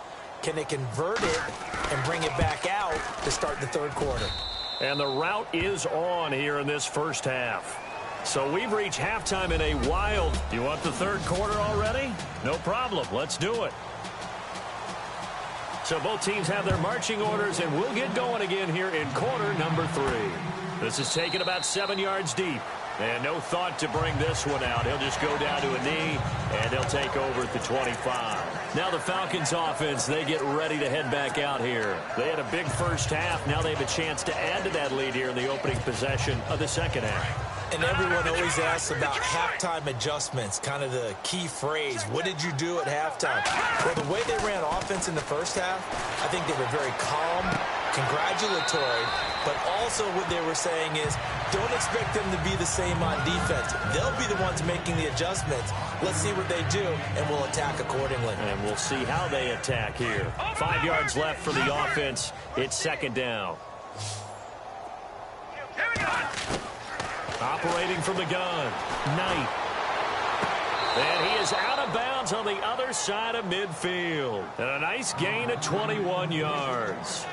Can they convert it and bring it back out to start the third quarter? And the route is on here in this first half. So we've reached halftime in a wild. You want the third quarter already? No problem. Let's do it. So both teams have their marching orders, and we'll get going again here in quarter number 3. This is taken about 7 yards deep. And no thought to bring this one out. He'll just go down to a knee, and they'll take over at the 25. Now the Falcons offense, they get ready to head back out here. They had a big first half. Now they have a chance to add to that lead here in the opening possession of the second half. And everyone always asks about halftime adjustments, kind of the key phrase. What did you do at halftime? Well, the way they ran offense in the first half, I think they were very calm, congratulatory, but also what they were saying is don't expect them to be the same on defense. They'll be the ones making the adjustments. Let's see what they do, and we'll attack accordingly. And we'll see how they attack here. 5 yards left for the offense. It's second down. Operating from the gun, Knight. And he is out of bounds on the other side of midfield. And a nice gain of 21 yards.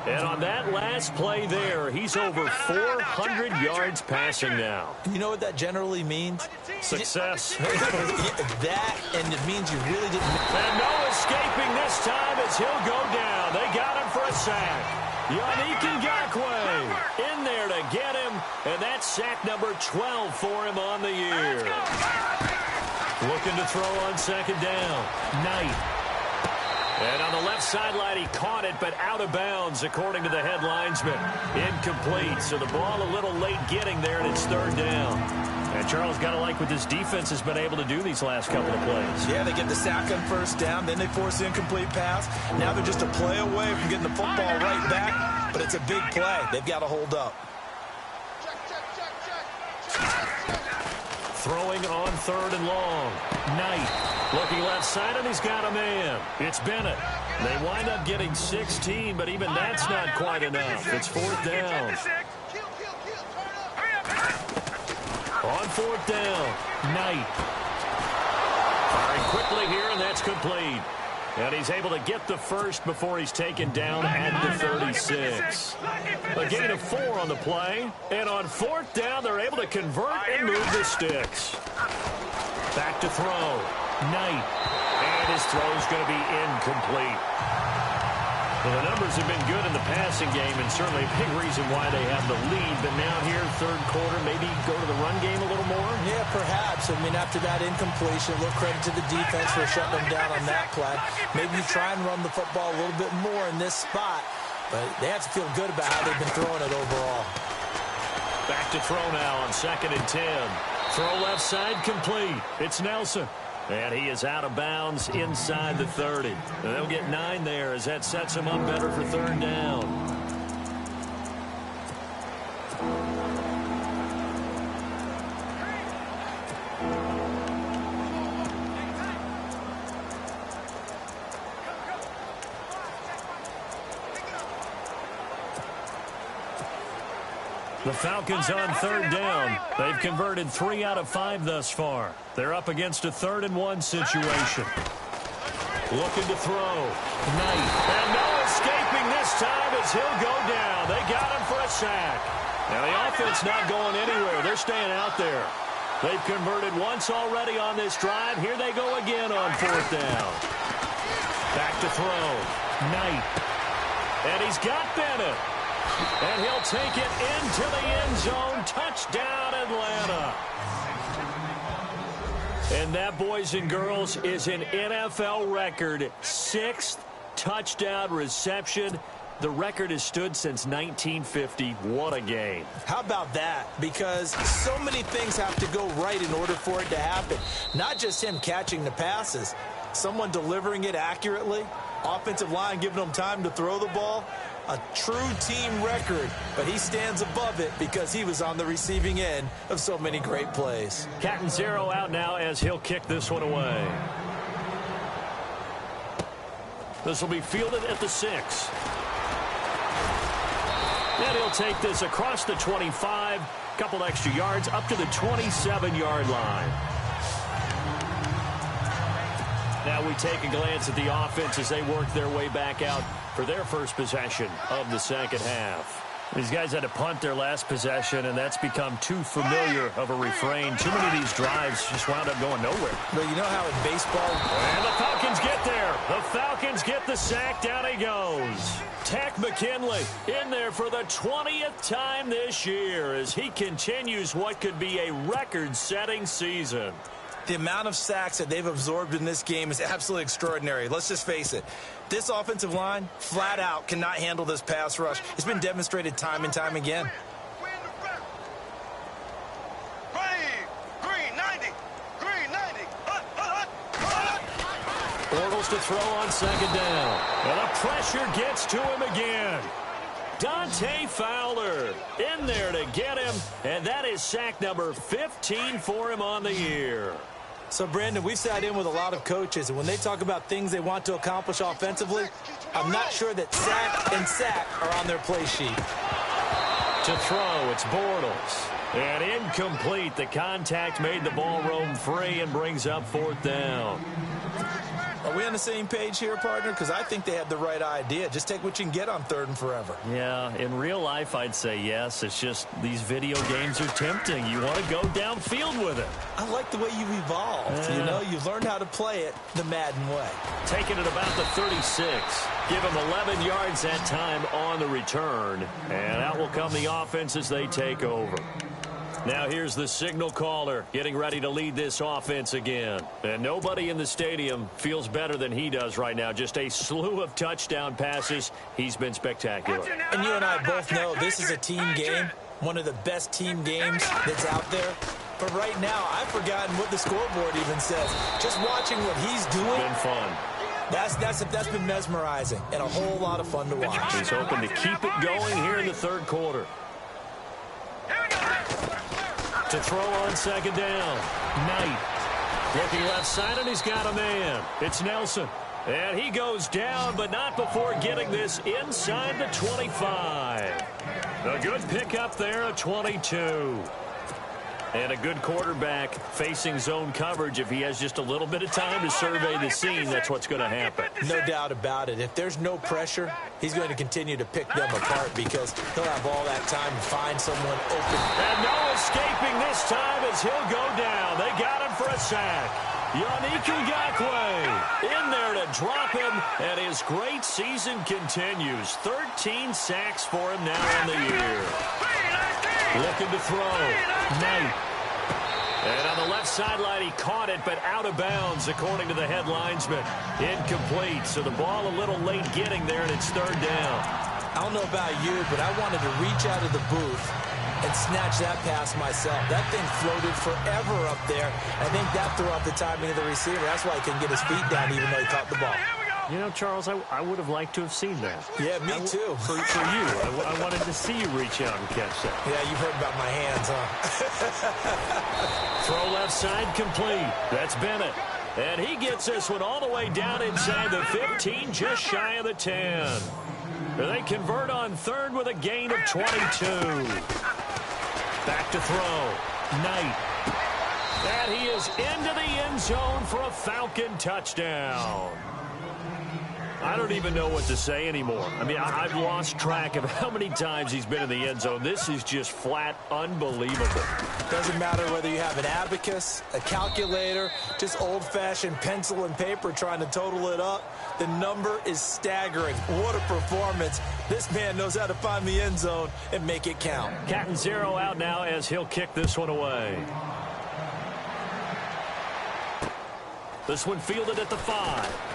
And on that last play there, he's over 400 yards passing now. You know what that generally means? Success. That, and it means you really didn't. And no escaping this time as he'll go down. They got him for a sack. Yannick Ngakoue in there to get him, and that's sack number 12 for him on the year. Looking to throw on second down. Knight. And on the left sideline, he caught it, but out of bounds, according to the head linesman. Incomplete, so the ball a little late getting there, and it's third down. And Charles, got to like what this defense has been able to do these last couple of plays. Yeah, they get the sack on first down, then they force the incomplete pass. Now they're just a play away from getting the football right back, but it's a big play. They've got to hold up. Throwing on third and long. Knight looking left side, and he's got a man. It's Bennett. They wind up getting 16, but even that's not quite enough. It's fourth down. On fourth down, Knight. Firing quickly here, and that's complete. And he's able to get the first before he's taken down at the 36. A gain of 4 on the play. And on fourth down, they're able to convert and move the sticks. Back to throw. Knight. And his throw's going to be incomplete. Well, the numbers have been good in the passing game, and certainly a big reason why they have the lead. But now here, third quarter, maybe go to the run game a little more? Yeah, perhaps. I mean, after that incompletion, a little credit to the defense for shutting them down on that play. Maybe you try and run the football a little bit more in this spot. But they have to feel good about how they've been throwing it overall. Back to throw now on 2nd and 10. Throw left side complete. It's Nelson. And he is out of bounds inside the 30. And they'll get 9 there as that sets him up better for third down. The Falcons on third down. They've converted 3 out of 5 thus far. They're up against a 3rd and 1 situation. Looking to throw. Knight. And no escaping this time as he'll go down. They got him for a sack. Now the offense not going anywhere. They're staying out there. They've converted once already on this drive. Here they go again on fourth down. Back to throw. Knight. And he's got Bennett. And he'll take it into the end zone. Touchdown, Atlanta. And that, boys and girls, is an NFL record. 6th touchdown reception. The record has stood since 1950. What a game. How about that? Because so many things have to go right in order for it to happen. Not just him catching the passes. Someone delivering it accurately. Offensive line giving them time to throw the ball. A true team record, but he stands above it because he was on the receiving end of so many great plays. Catanzaro out now as he'll kick this one away. This will be fielded at the 6. And he'll take this across the 25, couple extra yards up to the 27-yard line. Now we take a glance at the offense as they work their way back out for their first possession of the second half. These guys had to punt their last possession, and that's become too familiar of a refrain. Too many of these drives just wound up going nowhere. But you know how in baseball... And the Falcons get there. The Falcons get the sack. Down he goes. Tack McKinley in there for the 20th time this year as he continues what could be a record-setting season. The amount of sacks that they've absorbed in this game is absolutely extraordinary. Let's just face it. This offensive line, flat out, cannot handle this pass rush. It's been demonstrated time and time again. Bortles to throw on 2nd down. And the pressure gets to him again. Dante Fowler in there to get him, and that is sack number 15 for him on the year. So, Brandon, we've sat in with a lot of coaches, and when they talk about things they want to accomplish offensively, I'm not sure that sack and sack are on their play sheet. To throw, it's Bortles. And incomplete. The contact made the ball roam free and brings up fourth down. Are we on the same page here, partner? Because I think they had the right idea. Just take what you can get on 3rd and forever. Yeah, in real life, I'd say yes. It's just these video games are tempting. You want to go downfield with it. I like the way you evolved. You know, you learned how to play it the Madden way. Taking it about the 36. Give him 11 yards that time on the return. And out will come the offense as they take over. Now here's the signal caller getting ready to lead this offense again. And nobody in the stadium feels better than he does right now. Just a slew of touchdown passes. He's been spectacular. And you and I both know this is a team game, one of the best team games that's out there. But right now, I've forgotten what the scoreboard even says. Just watching what he's doing. Been fun. That's been mesmerizing and a whole lot of fun to watch. He's hoping to keep it going here in the third quarter. To throw on 2nd down. Knight. Looking left side, and he's got a man. It's Nelson. And he goes down, but not before getting this inside the 25. A good pickup there, a 22. And a good quarterback facing zone coverage, if he has just a little bit of time to survey the scene, that's what's going to happen. No doubt about it. If there's no pressure, he's going to continue to pick them apart because he'll have all that time to find someone open. And no escaping this time as he'll go down. They got him for a sack. Yannick Ngakoue in there to drop him, and his great season continues. 13 sacks for him now on the year. Looking to throw. Knight. And on the left sideline, he caught it, but out of bounds, according to the head linesman. Incomplete, so the ball a little late getting there, and it's third down. I don't know about you, but I wanted to reach out of the booth and snatch that pass myself. That thing floated forever up there. I think that threw off the timing of the receiver. That's why he couldn't get his feet down even though he caught the ball. You know, Charles, I would have liked to have seen that. Yeah, me too. For you, I wanted to see you reach out and catch that. Yeah, you've heard about my hands, huh? Throw left side complete. That's Bennett. And he gets this one all the way down inside the 15, just shy of the 10. They convert on third with a gain of 22. Back to throw. Knight. And he is into the end zone for a Falcon touchdown. I don't even know what to say anymore. I mean, I've lost track of how many times he's been in the end zone. This is just flat unbelievable. Doesn't matter whether you have an abacus, a calculator, just old-fashioned pencil and paper trying to total it up. The number is staggering. What a performance. This man knows how to find the end zone and make it count. Cat and zero out now as he'll kick this one away. This one fielded at the 5.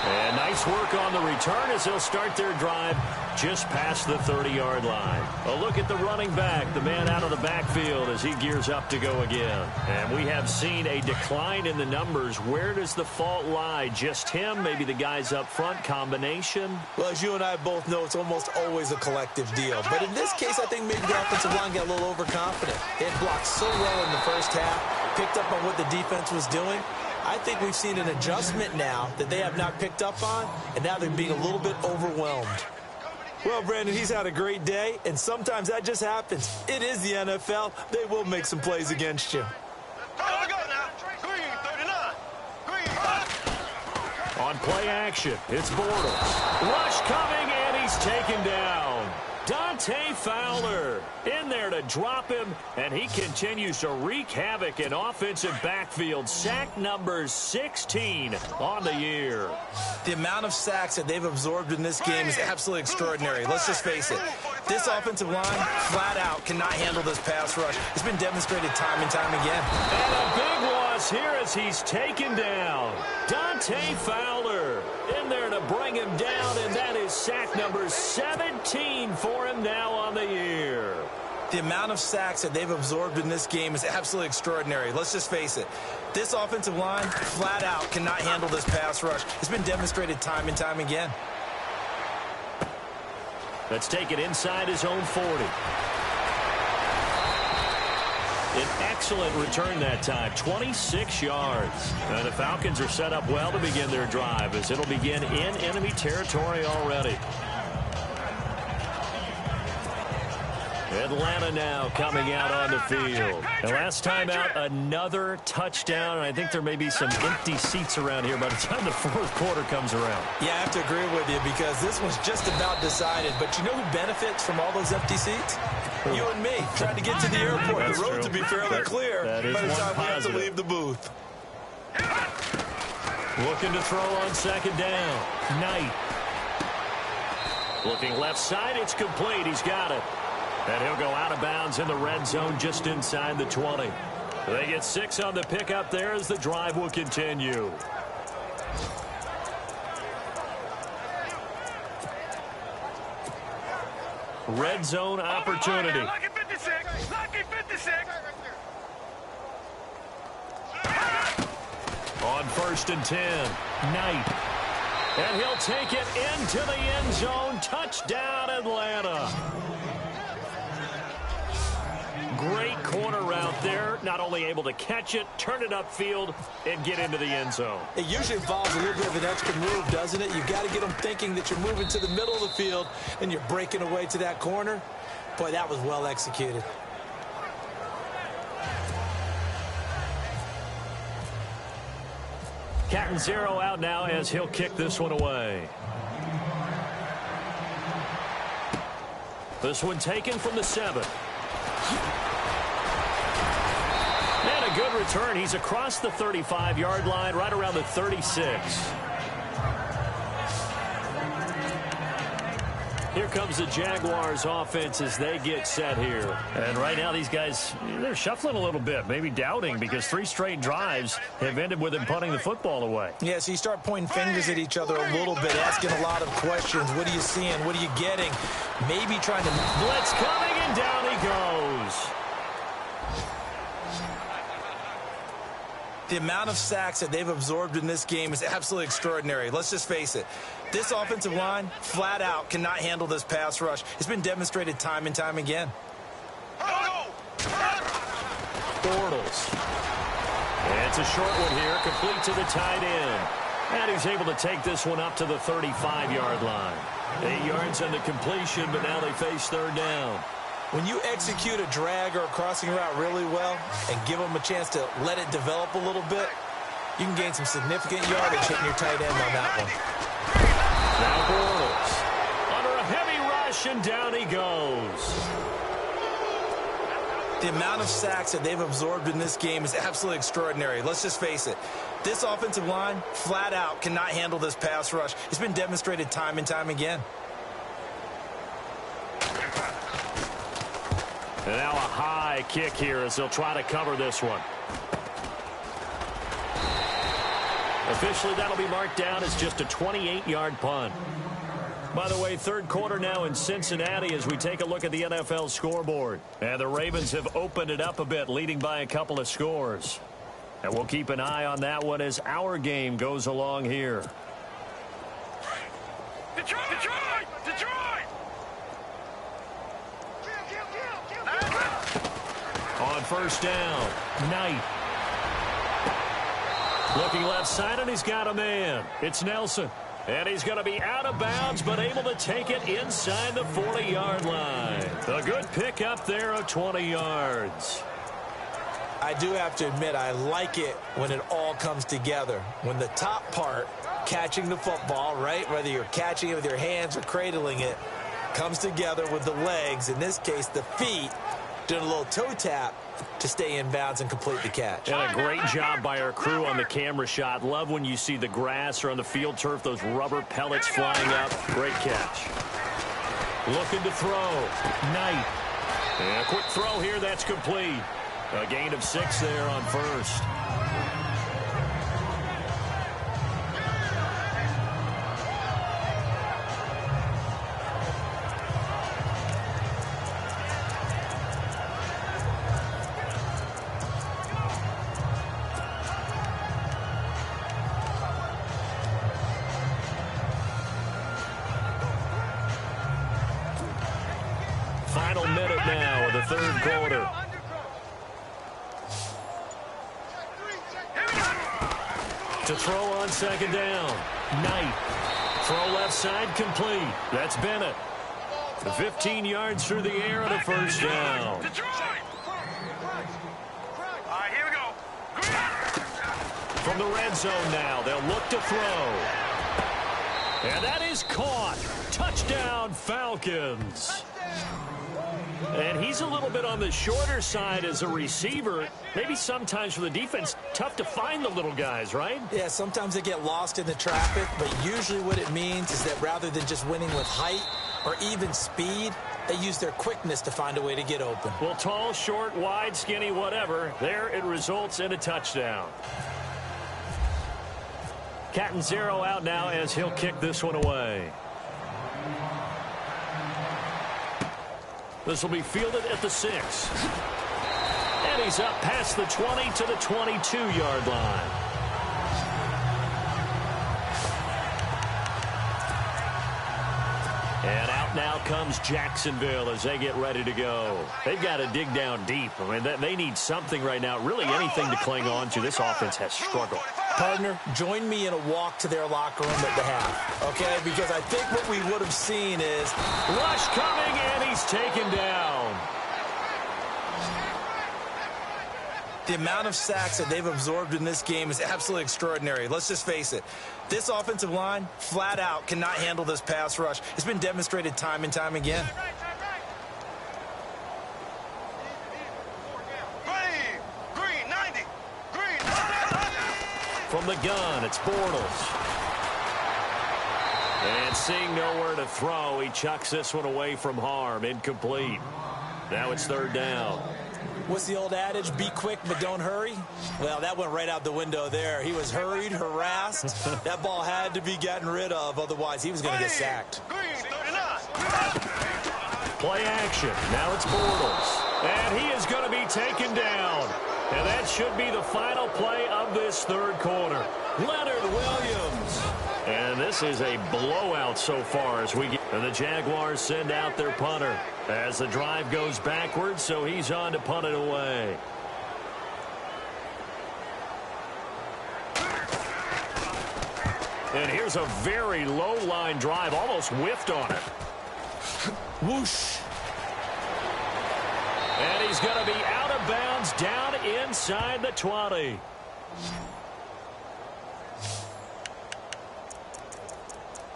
And nice work on the return as they'll start their drive just past the 30-yard line. A look at the running back, the man out of the backfield as he gears up to go again. And we have seen a decline in the numbers. Where does the fault lie? Just him? Maybe the guys up front? Combination? Well, as you and I both know, it's almost always a collective deal. But in this case, I think maybe the offensive line got a little overconfident. They had blocked so well in the first half, picked up on what the defense was doing. I think we've seen an adjustment now that they have not picked up on, and now they're being a little bit overwhelmed. Well, Brandon, he's had a great day, and sometimes that just happens. It is the NFL. They will make some plays against you. On play action, it's Bortles. Rush coming, and he's taken down. Dante Fowler in there to drop him, and he continues to wreak havoc in offensive backfield. Sack number 16 on the year. The amount of sacks that they've absorbed in this game is absolutely extraordinary. Let's just face it. This offensive line, flat out, cannot handle this pass rush. It's been demonstrated time and time again. And a big loss here as he's taken down. Dante Fowler in there to bring him down, and that is sack number 17 for him now on the year. The amount of sacks that they've absorbed in this game is absolutely extraordinary. Let's just face it. This offensive line, flat out, cannot handle this pass rush. It's been demonstrated time and time again. Let's take it inside his own 40. An excellent return that time, 26 yards. And the Falcons are set up well to begin their drive as it'll begin in enemy territory already. Atlanta now coming out on the field. And last time out, another touchdown. And I think there may be some empty seats around here by the time the fourth quarter comes around. Yeah, I have to agree with you because this one's just about decided. But you know who benefits from all those empty seats? You and me, trying to get to the airport. That's the road true. to be fairly clear by the time we have to leave the booth. Looking to throw on second down. Knight. Looking left side, it's complete. He's got it. And he'll go out of bounds in the red zone just inside the 20. They get 6 on the pickup there as the drive will continue. Red zone opportunity. Lucky 56. Lucky 56. On 1st and 10. Knight. And he'll take it into the end zone. Touchdown, Atlanta. Great corner route there. Not only able to catch it, turn it upfield, and get into the end zone. It usually involves a little bit of an extra move, doesn't it? You've got to get them thinking that you're moving to the middle of the field and you're breaking away to that corner. Boy, that was well executed. Cat and 0 out now as he'll kick this one away. This one taken from the 7. And a good return. He's across the 35-yard line, right around the 36. Here comes the Jaguars offense as they get set here. And right now these guys, they're shuffling a little bit, maybe doubting, because 3 straight drives have ended with him punting the football away. Yeah, so you start pointing fingers at each other a little bit, asking a lot of questions. What are you seeing? What are you getting? Maybe trying to... Blitz coming, and down he goes. The amount of sacks that they've absorbed in this game is absolutely extraordinary. Let's just face it. This offensive line, flat out, cannot handle this pass rush. It's been demonstrated time and time again. Bortles. And it's a short one here, complete to the tight end. And he's able to take this one up to the 35-yard line. 8 yards on the completion, but now they face third down. When you execute a drag or a crossing route really well and give them a chance to let it develop a little bit, you can gain some significant yardage hitting your tight end on that one. Now Bortles under a heavy rush, and down he goes. The amount of sacks that they've absorbed in this game is absolutely extraordinary. Let's just face it. This offensive line, flat out, cannot handle this pass rush. It's been demonstrated time and time again. And now a high kick here as they'll try to cover this one. Officially, that'll be marked down as just a 28-yard punt. By the way, third quarter now in Cincinnati as we take a look at the NFL scoreboard. And the Ravens have opened it up a bit, leading by a couple of scores. And we'll keep an eye on that one as our game goes along here. Detroit! Detroit! Detroit! On first down, Knight. Looking left side, and he's got a man. It's Nelson. And he's going to be out of bounds, but able to take it inside the 40-yard line. A good pickup there of 20 yards. I do have to admit, I like it when it all comes together. When the top part, catching the football, right, whether you're catching it with your hands or cradling it, comes together with the legs, in this case the feet, doing a little toe tap to stay in bounds and complete the catch. And a great job by our crew on the camera shot. Love when you see the grass or on the field turf, those rubber pellets flying up. Great catch. Looking to throw. Knight. And a quick throw here, that's complete. A gain of 6 there on first. Final minute now of the third quarter. To throw on second down. Knight. Throw left side complete. That's Bennett. 15 yards through the air and a first down. Detroit! All right, here we go. From the red zone now, they'll look to throw. And that is caught. Touchdown, Falcons. And he's a little bit on the shorter side as a receiver. Maybe sometimes for the defense, tough to find the little guys, right? Yeah, sometimes they get lost in the traffic, but usually what it means is that rather than just winning with height or even speed, they use their quickness to find a way to get open. Well, tall, short, wide, skinny, whatever, there it results in a touchdown. Cat and 0 out now as he'll kick this one away. This will be fielded at the 6. And he's up past the 20 to the 22-yard line. And out now comes Jacksonville as they get ready to go. They've got to dig down deep. I mean, they need something right now, really anything to cling on to. This offense has struggled. Partner, join me in a walk to their locker room at the half, okay? Because I think what we would have seen is... Rush coming, and he's taken down. The amount of sacks that they've absorbed in this game is absolutely extraordinary. Let's just face it. This offensive line, flat out, cannot handle this pass rush. It's been demonstrated time and time again. Green, 90. Green. From the gun, it's Bortles. And seeing nowhere to throw, he chucks this one away from harm. Incomplete. Now it's third down. What's the old adage? Be quick, but don't hurry? Well, that went right out the window there. He was hurried, harassed. That ball had to be gotten rid of. Otherwise, he was going to get sacked. Green, 39. Play action. Now it's Bortles. And he is going to be taken down. And that should be the final play of this third quarter. Leonard Williams. And this is a blowout so far as we get. And the Jaguars send out their punter as the drive goes backwards, so he's on to punt it away. And here's a very low line drive, almost whiffed on it. Whoosh. And he's going to be out of bounds down inside the 20.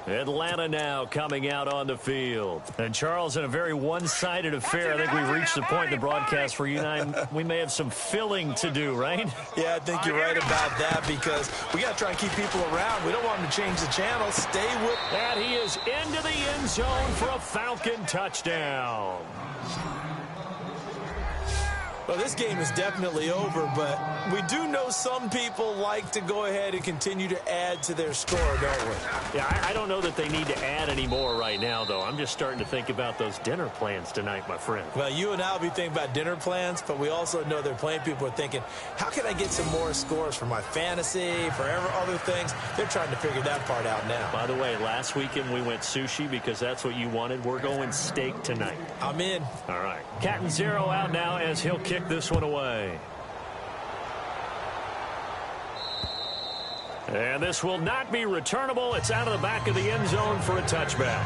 Atlanta now coming out on the field. And, Charles, in a very one-sided affair, I think we've reached the point in the broadcast where you and I, we may have some filling to do, right? Yeah, I think you're right about that because we got to try and keep people around. We don't want them to change the channel. Stay with. And he is into the end zone for a Falcon touchdown. Well, this game is definitely over, but we do know some people like to go ahead and continue to add to their score, don't we? Yeah, I don't know that they need to add any more right now, though. I'm just starting to think about those dinner plans tonight, my friend. Well, you and I will be thinking about dinner plans, but we also know there are plenty of people are thinking, how can I get some more scores for my fantasy, for other things? They're trying to figure that part out now. By the way, last weekend we went sushi because that's what you wanted. We're going steak tonight. I'm in. All right. Catanzaro out now as he'll kick this one away. And this will not be returnable. It's out of the back of the end zone for a touchback.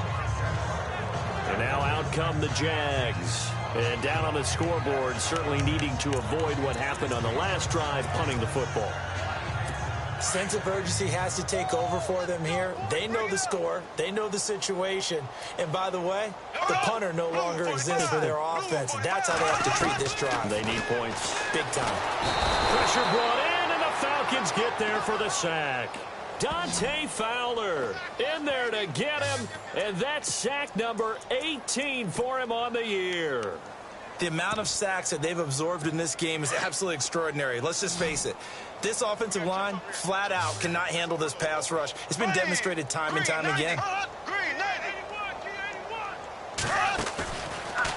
And now out come the Jags. And down on the scoreboard, certainly needing to avoid what happened on the last drive, punting the football. Sense of urgency has to take over for them here. They know the score. They know the situation. And by the way, the punter no longer exists for their offense. That's how they have to treat this drive. They need points. Big time. Pressure brought in, and the Falcons get there for the sack. Dante Fowler in there to get him, and that's sack number 18 for him on the year. The amount of sacks that they've absorbed in this game is absolutely extraordinary. Let's just face it. This offensive line, flat out, cannot handle this pass rush. It's been demonstrated time and time again.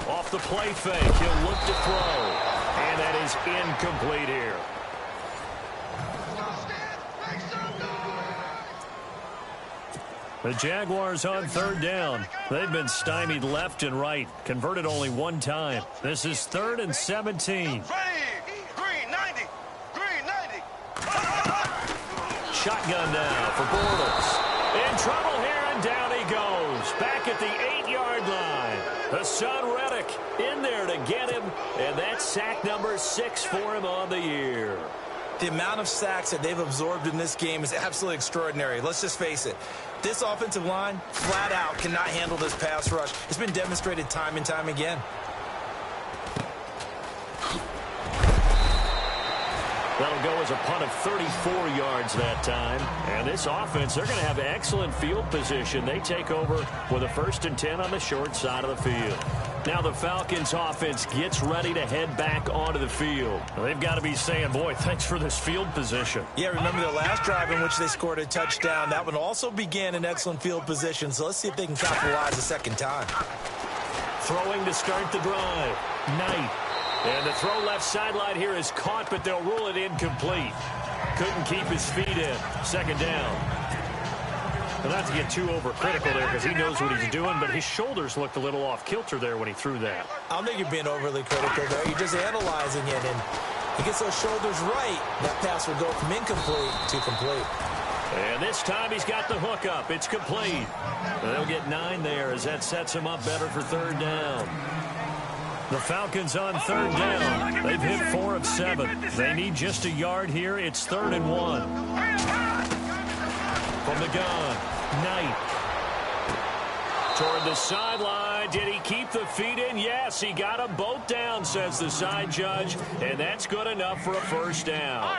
Off the play fake, he'll look to throw. And that is incomplete here. The Jaguars on third down. They've been stymied left and right. Converted only one time. This is 3rd and 17. Shotgun now for Bortles. In trouble here, and down he goes. Back at the 8-yard line. Hassan Reddick in there to get him, and that's sack number 6 for him on the year. The amount of sacks that they've absorbed in this game is absolutely extraordinary. Let's just face it. This offensive line, flat out, cannot handle this pass rush. It's been demonstrated time and time again. That'll go as a punt of 34 yards that time. And this offense, they're going to have excellent field position. They take over with a 1st and 10 on the short side of the field. Now the Falcons offense gets ready to head back onto the field. They've got to be saying, boy, thanks for this field position. Yeah, remember the last drive in which they scored a touchdown. That one also began in excellent field position. So let's see if they can capitalize a second time. Throwing to start the drive. Knight. And the throw left sideline here is caught, but they'll rule it incomplete. Couldn't keep his feet in. 2nd down. Well, not to get too overcritical there because he knows what he's doing, but his shoulders looked a little off kilter there when he threw that. I don't think you're being overly critical there. You're just analyzing it, and he gets those shoulders right. That pass will go from incomplete to complete. And this time he's got the hook up. It's complete. They'll get 9 there as that sets him up better for 3rd down. The Falcons on third down. They've hit 4 of 7. They need just a yard here. It's 3rd and 1. From the gun, Knight. Toward the sideline. Did he keep the feet in? Yes, he got them both down, says the side judge. And that's good enough for a first down.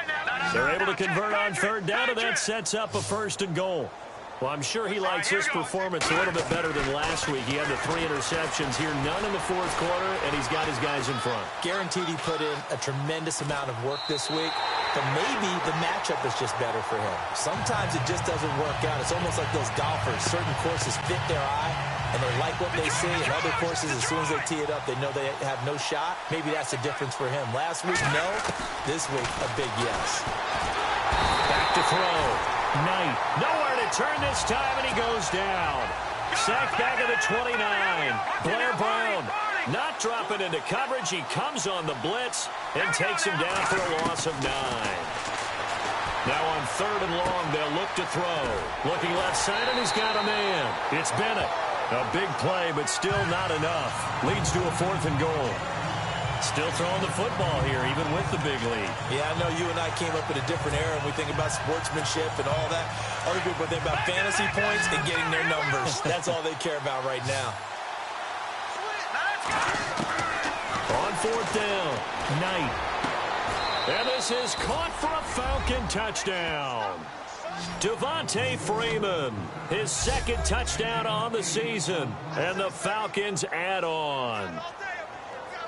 They're able to convert on third down, and that sets up a 1st and goal. Well, I'm sure he likes his performance a little bit better than last week. He had the 3 interceptions here, none in the 4th quarter, and he's got his guys in front. Guaranteed he put in a tremendous amount of work this week, but maybe the matchup is just better for him. Sometimes it just doesn't work out. It's almost like those golfers. Certain courses fit their eye, and they like what they see, and other courses, as soon as they tee it up, they know they have no shot. Maybe that's the difference for him. Last week, no. This week, a big yes. Back to throw. Knight. Nowhere to turn this time, and he goes down. Sacked back at the 29. Blair Brown not dropping into coverage. He comes on the blitz and takes him down for a loss of 9. Now on 3rd and long, they'll look to throw. Looking left side, and he's got a man. It's Bennett. A big play, but still not enough. Leads to a 4th and goal. Still throwing the football here, even with the big lead. Yeah, I know you and I came up in a different era, and we think about sportsmanship and all that. Other people think about fantasy points and getting their numbers. That's all they care about right now. On 4th down, Knight. And this is caught for a Falcon touchdown. Devontae Freeman, his 2nd touchdown on the season, and the Falcons add on.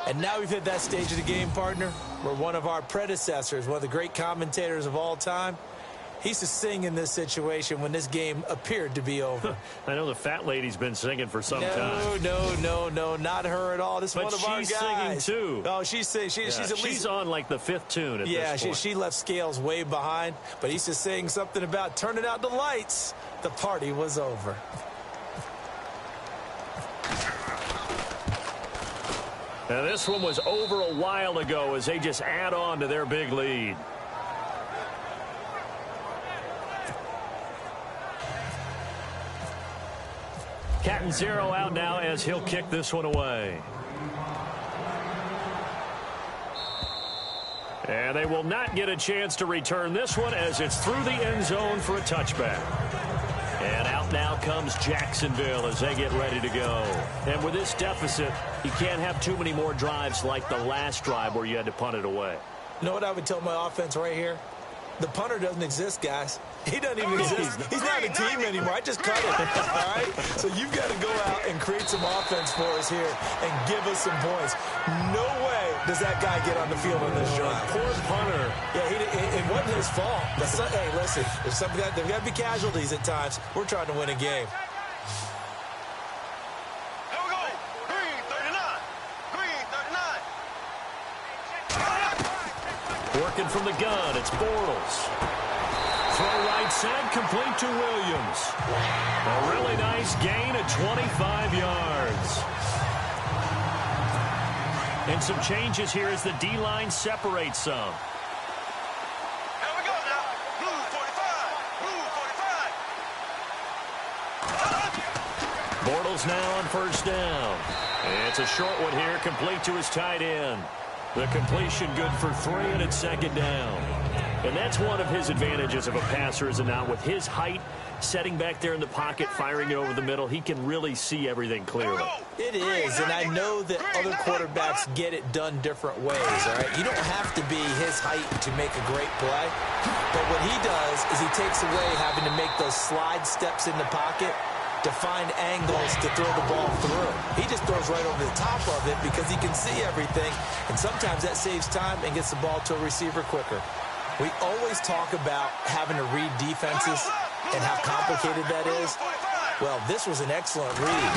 And now we've hit that stage of the game, partner, where one of our predecessors, one of the great commentators of all time, he used to sing in this situation when this game appeared to be over. I know the fat lady's been singing for some time. No, not her at all. This is one of our guys. But she's singing, too. Oh, she's at least... She's on, like, the 5th tune at this point. She left Scales way behind, but he used to sing something about turning out the lights. The party was over. Now, this one was over a while ago as they just add on to their big lead. Cat and 0 out now as he'll kick this one away. And they will not get a chance to return this one as it's through the end zone for a touchback. And out now comes Jacksonville as they get ready to go. And with this deficit, you can't have too many more drives like the last drive where you had to punt it away. You know what I would tell my offense right here? The punter doesn't exist, guys. He doesn't even exist. He's not a team anymore. I just cut it, all right? So you've got to go out and create some offense for us here and give us some points. No way does that guy get on the field on this drive. Poor punter. Yeah, it wasn't his fault. But hey, listen, there's got to be casualties at times. We're trying to win a game. Here we go. Green 39. Green 39. Working from the gun, it's Bortles. Throw right side, complete to Williams. A really nice gain of 25 yards. And some changes here as the D-line separates some. Here we go now. Blue 45. Blue 45. Bortles now on 1st down. And it's a short one here, complete to his tight end. The completion good for 3, and it's 2nd down. And that's one of his advantages of a passer, is it not? With his height, setting back there in the pocket, firing it over the middle, he can really see everything clearly. It is, and I know that other quarterbacks get it done different ways, all right? You don't have to be his height to make a great play. But what he does is he takes away having to make those slide steps in the pocket to find angles to throw the ball through. He just throws right over the top of it because he can see everything, and sometimes that saves time and gets the ball to a receiver quicker. We always talk about having to read defenses and how complicated that is. Well, this was an excellent read.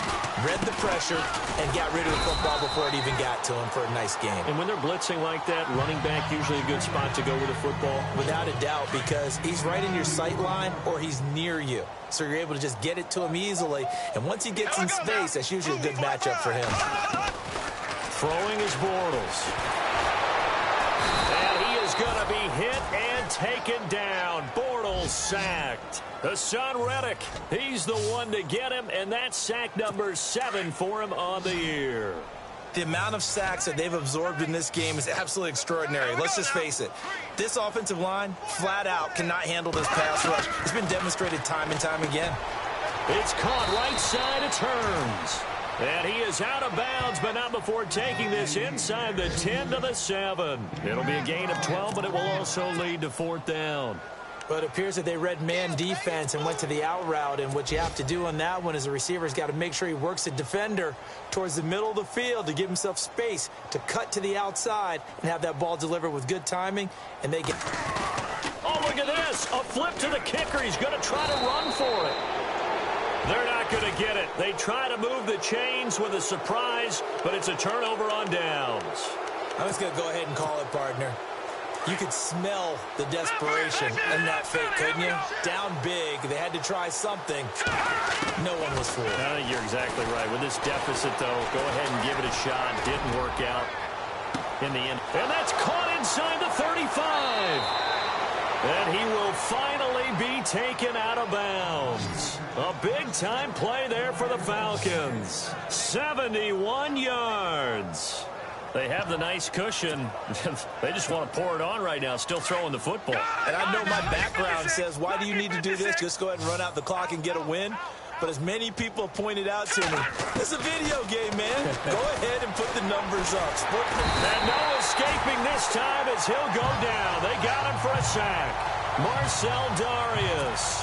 Read the pressure and got rid of the football before it even got to him for a nice game. And when they're blitzing like that, running back usually a good spot to go with the football? Without a doubt, because he's right in your sight line or he's near you. So you're able to just get it to him easily. And once he gets in space, that's usually a good matchup for him. Throwing is Bortles. Going to be hit and taken down. Bortles sacked. Hassan Reddick, he's the one to get him, and that's sack number 7 for him on the year. The amount of sacks that they've absorbed in this game is absolutely extraordinary. Let's just face it. This offensive line, flat out, cannot handle this pass rush. It's been demonstrated time and time again. It's caught right side. It turns. And he is out of bounds, but not before taking this inside the 10 to the 7. It'll be a gain of 12, but it will also lead to 4th down. But it appears that they read man defense and went to the out route, and what you have to do on that one is the receiver's got to make sure he works the defender towards the middle of the field to give himself space to cut to the outside and have that ball delivered with good timing, and they get... Oh, look at this. A flip to the kicker. He's going to try to run for it. They're not going to get it. They try to move the chains with a surprise, but it's a turnover on downs. I'm just going to go ahead and call it, partner. You could smell the desperation in that fake, couldn't you? Down big. They had to try something. No one was fooled. I think you're exactly right. With this deficit, though, go ahead and give it a shot. Didn't work out in the end. And that's caught inside the 35. And he will finally be taken out of bounds. A big-time play there for the Falcons. 71 yards. They have the nice cushion. They just want to pour it on right now, still throwing the football. And I know my background says, why do you need to do this? Just go ahead and run out the clock and get a win. But as many people pointed out to me, it's a video game, man. Go ahead and put the numbers up. And no escaping this time as he'll go down. They got him for a sack. Marcel Darius.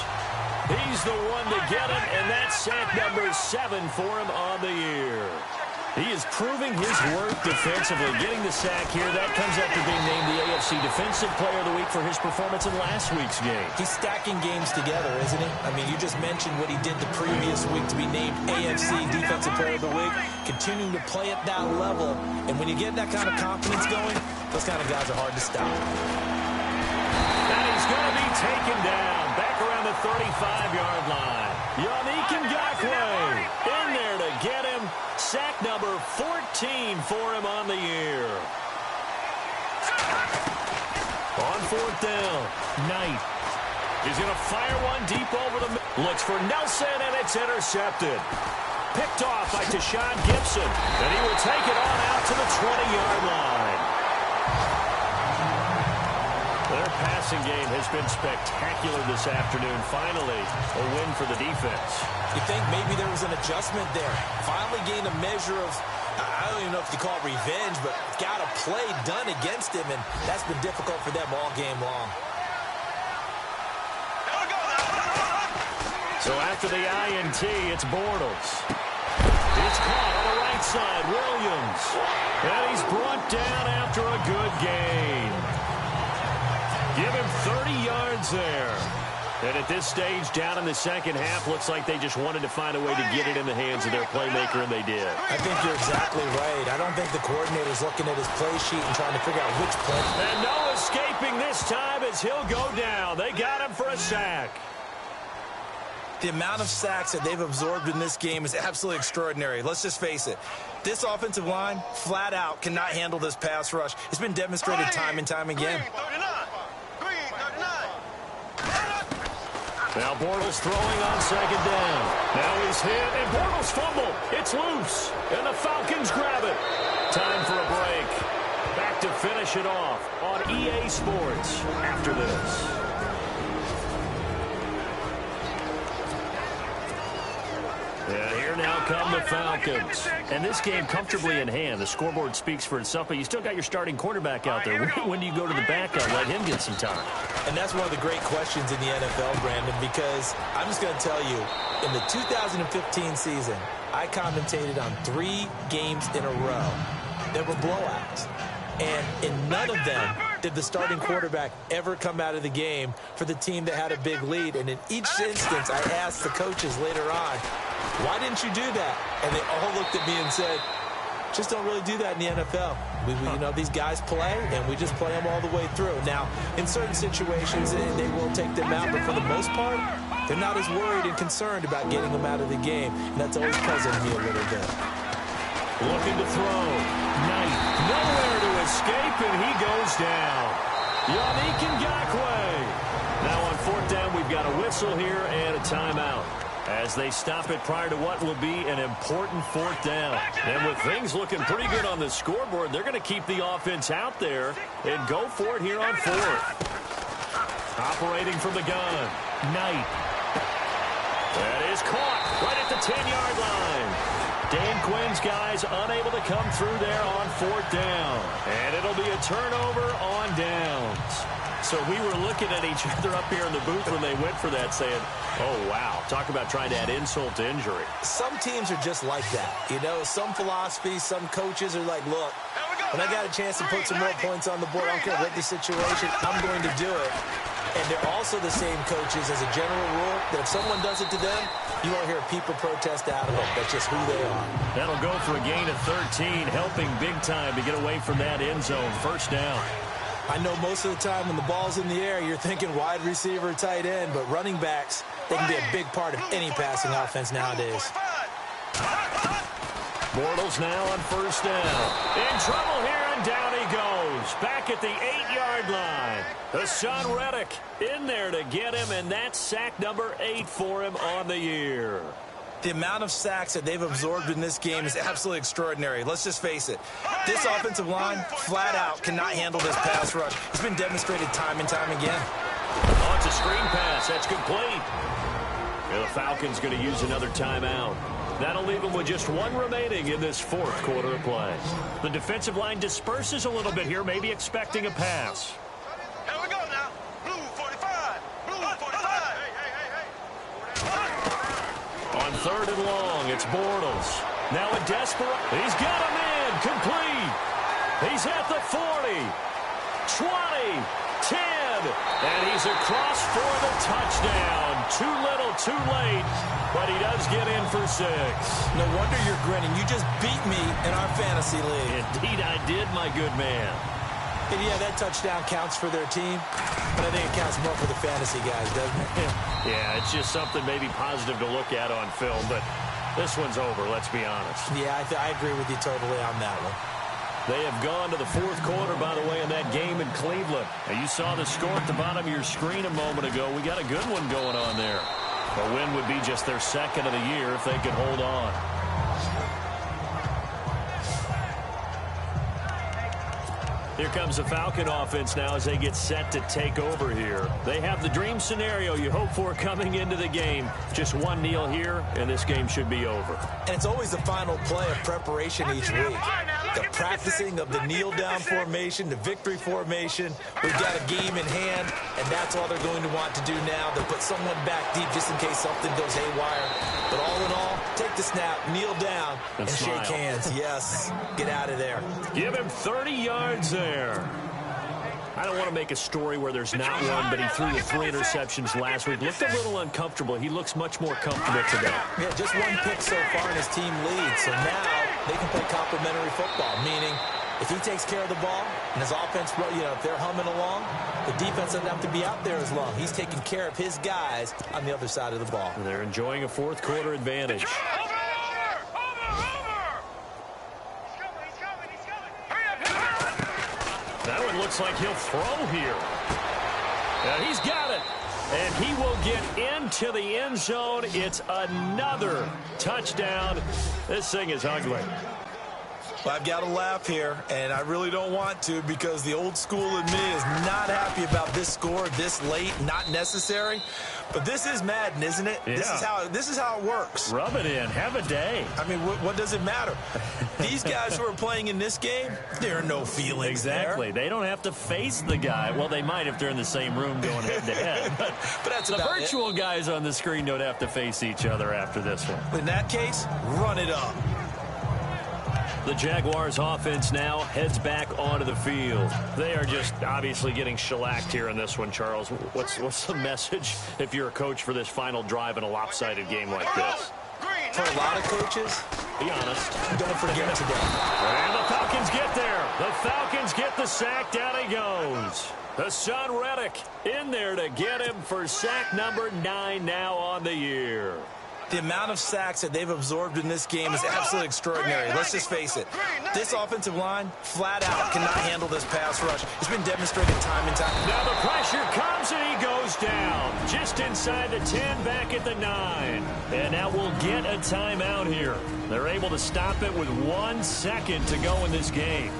He's the one to get him, and that's sack number 7 for him on the year. He is proving his worth defensively, getting the sack here. That comes after being named the AFC Defensive Player of the Week for his performance in last week's game. He's stacking games together, isn't he? I mean, you just mentioned what he did the previous week to be named AFC Defensive Player of the Week, continuing to play at that level. And when you get that kind of confidence going, those kind of guys are hard to stop. And he's going to be taken down back around the 35-yard line. Yannick Ngakoue in there to get him. Sack number 14 for him on the year. On 4th down, Knight. He's going to fire one deep over the middle. Looks for Nelson, and it's intercepted. Picked off by Tashawn Gibson, and he will take it on out to the 20-yard line. Their passing game has been spectacular this afternoon. Finally, a win for the defense. You think maybe there was an adjustment there. Finally gained a measure of, I don't even know if you call it revenge, but got a play done against him, and that's been difficult for them all game long. So after the INT, it's Bortles. It's caught on the right side, Williams. And he's brought down after a good gain. Give him 30 yards there. And at this stage, down in the second half, looks like they just wanted to find a way to get it in the hands of their playmaker, and they did. I think you're exactly right. I don't think the coordinator's looking at his play sheet and trying to figure out which play. And no escaping this time as he'll go down. They got him for a sack. The amount of sacks that they've absorbed in this game is absolutely extraordinary. Let's just face it. This offensive line, flat out, cannot handle this pass rush. It's been demonstrated time and time again. Now Bortles throwing on 2nd down. Now he's hit, and Bortles fumble. It's loose, and the Falcons grab it. Time for a break. Back to finish it off on EA Sports after this. And here now come the Falcons. And this game comfortably in hand. The scoreboard speaks for itself, but you still got your starting quarterback out there. When do you go to the backup and let him get some time? And that's one of the great questions in the NFL, Brandon, because I'm just going to tell you, in the 2015 season, I commentated on 3 games in a row that were blowouts. And in none of them did the starting quarterback ever come out of the game for the team that had a big lead. And in each instance, I asked the coaches later on, why didn't you do that? And they all looked at me and said, just don't really do that in the NFL. You know, these guys play, and we just play them all the way through. Now, in certain situations, they will take them out, but for the most part, they're not as worried and concerned about getting them out of the game, and that's always puzzled me a little bit. Looking to throw. Knight, nowhere to escape, and he goes down. Yannick Ngakoue. Now on 4th down, we've got a whistle here and a timeout. as they stop it prior to what will be an important fourth down. And with things looking pretty good on the scoreboard, they're going to keep the offense out there and go for it here on fourth. Operating from the gun, Knight. That is caught right at the 10-yard line. Dan Quinn's guys unable to come through there on fourth down. And it'll be a turnover on downs. So we were looking at each other up here in the booth when they went for that saying, oh, wow, talk about trying to add insult to injury. Some teams are just like that. You know, some philosophies, some coaches are like, look, when I got a chance to put some more points on the board, I don't care what the situation, I'm going to do it. And they're also the same coaches as a general rule that if someone does it to them, you won't hear people protest out of them. That's just who they are. That'll go for a gain of 13, helping big time to get away from that end zone. First down. I know most of the time when the ball's in the air, you're thinking wide receiver, tight end, but running backs, they can be a big part of any passing offense nowadays. Bortles now on first down. In trouble here, and down he goes. Back at the 8-yard line. Hassan Reddick in there to get him, and that's sack number 8 for him on the year. The amount of sacks that they've absorbed in this game is absolutely extraordinary. Let's just face it. This offensive line, flat out, cannot handle this pass rush. It's been demonstrated time and time again. Oh, it's a screen pass. That's complete. And the Falcons going to use another timeout. That'll leave them with just one remaining in this fourth quarter of play. The defensive line disperses a little bit here, maybe expecting a pass. Here we go now. Blue 45. Blue 45. On third and long, it's Bortles. Now a desperate. He's got him in. Complete. He's at the 40. 20. 10. And he's across for the touchdown. Too little, too late. But he does get in for 6. No wonder you're grinning. You just beat me in our fantasy league. Indeed I did, my good man. And yeah, that touchdown counts for their team, but I think it counts more for the fantasy guys, doesn't it? Yeah, it's just something maybe positive to look at on film, but this one's over, let's be honest. Yeah, I agree with you totally on that one. They have gone to the fourth quarter, by the way, in that game in Cleveland. Now, you saw the score at the bottom of your screen a moment ago. We got a good one going on there. A win would be just their second of the year if they could hold on. Here comes the Falcon offense now as they get set to take over here. They have the dream scenario you hope for coming into the game. Just one kneel here, and this game should be over. And it's always the final play of preparation each week. The practicing of the kneel-down formation, the victory formation. We've got a game in hand, and that's all they're going to want to do now. They'll put someone back deep just in case something goes haywire. But all in all, take the snap, kneel down, and shake hands. Yes, get out of there. Give him 30 yards there. I don't want to make a story where there's not one, but he threw the 3 interceptions last week. Looked a little uncomfortable. He looks much more comfortable today. Yeah, just one pick so far and his team leads. So now they can play complementary football, meaning if he takes care of the ball and his offense, if they're humming along, the defense doesn't have to be out there as long. He's taking care of his guys on the other side of the ball. They're enjoying a fourth quarter advantage. That one looks like he'll throw here. He's got it. And he will get into the end zone. It's another touchdown. This thing is ugly. Well, I've got to laugh here, and I really don't want to because the old school in me is not happy about this score this late, not necessary. But this is Madden, isn't it? Yeah. This is how it works. Rub it in. Have a day. I mean, what does it matter? These guys who are playing in this game, there are no feelings Exactly. there. They don't have to face the guy. Well, they might if they're in the same room going head-to-head. But that's the about virtual guys on the screen don't have to face each other after this one. In that case, run it up. The Jaguars offense now heads back onto the field. They are just obviously getting shellacked here in this one, Charles. What's the message if you're a coach for this final drive in a lopsided game like this? For a lot of coaches, be honest. Don't forget today. And the Falcons get there. The Falcons get the sack. Down he goes. Hassan Reddick in there to get him for sack number 9 now on the year. The amount of sacks that they've absorbed in this game is absolutely extraordinary. Let's just face it. This offensive line, flat out, cannot handle this pass rush. It's been demonstrated time and time. Now the pressure comes and he goes down. Just inside the 10, back at the 9. And now we'll get a timeout here. They're able to stop it with 1 second to go in this game.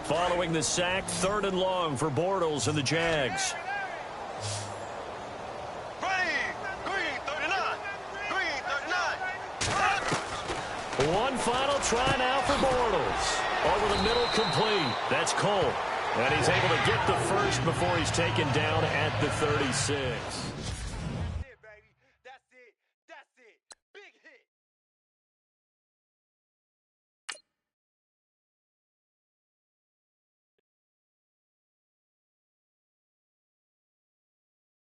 Following the sack, 3rd and long for Bortles and the Jags. One final try now for Bortles. Over the middle, complete. That's Cole. And he's able to get the first before he's taken down at the 36.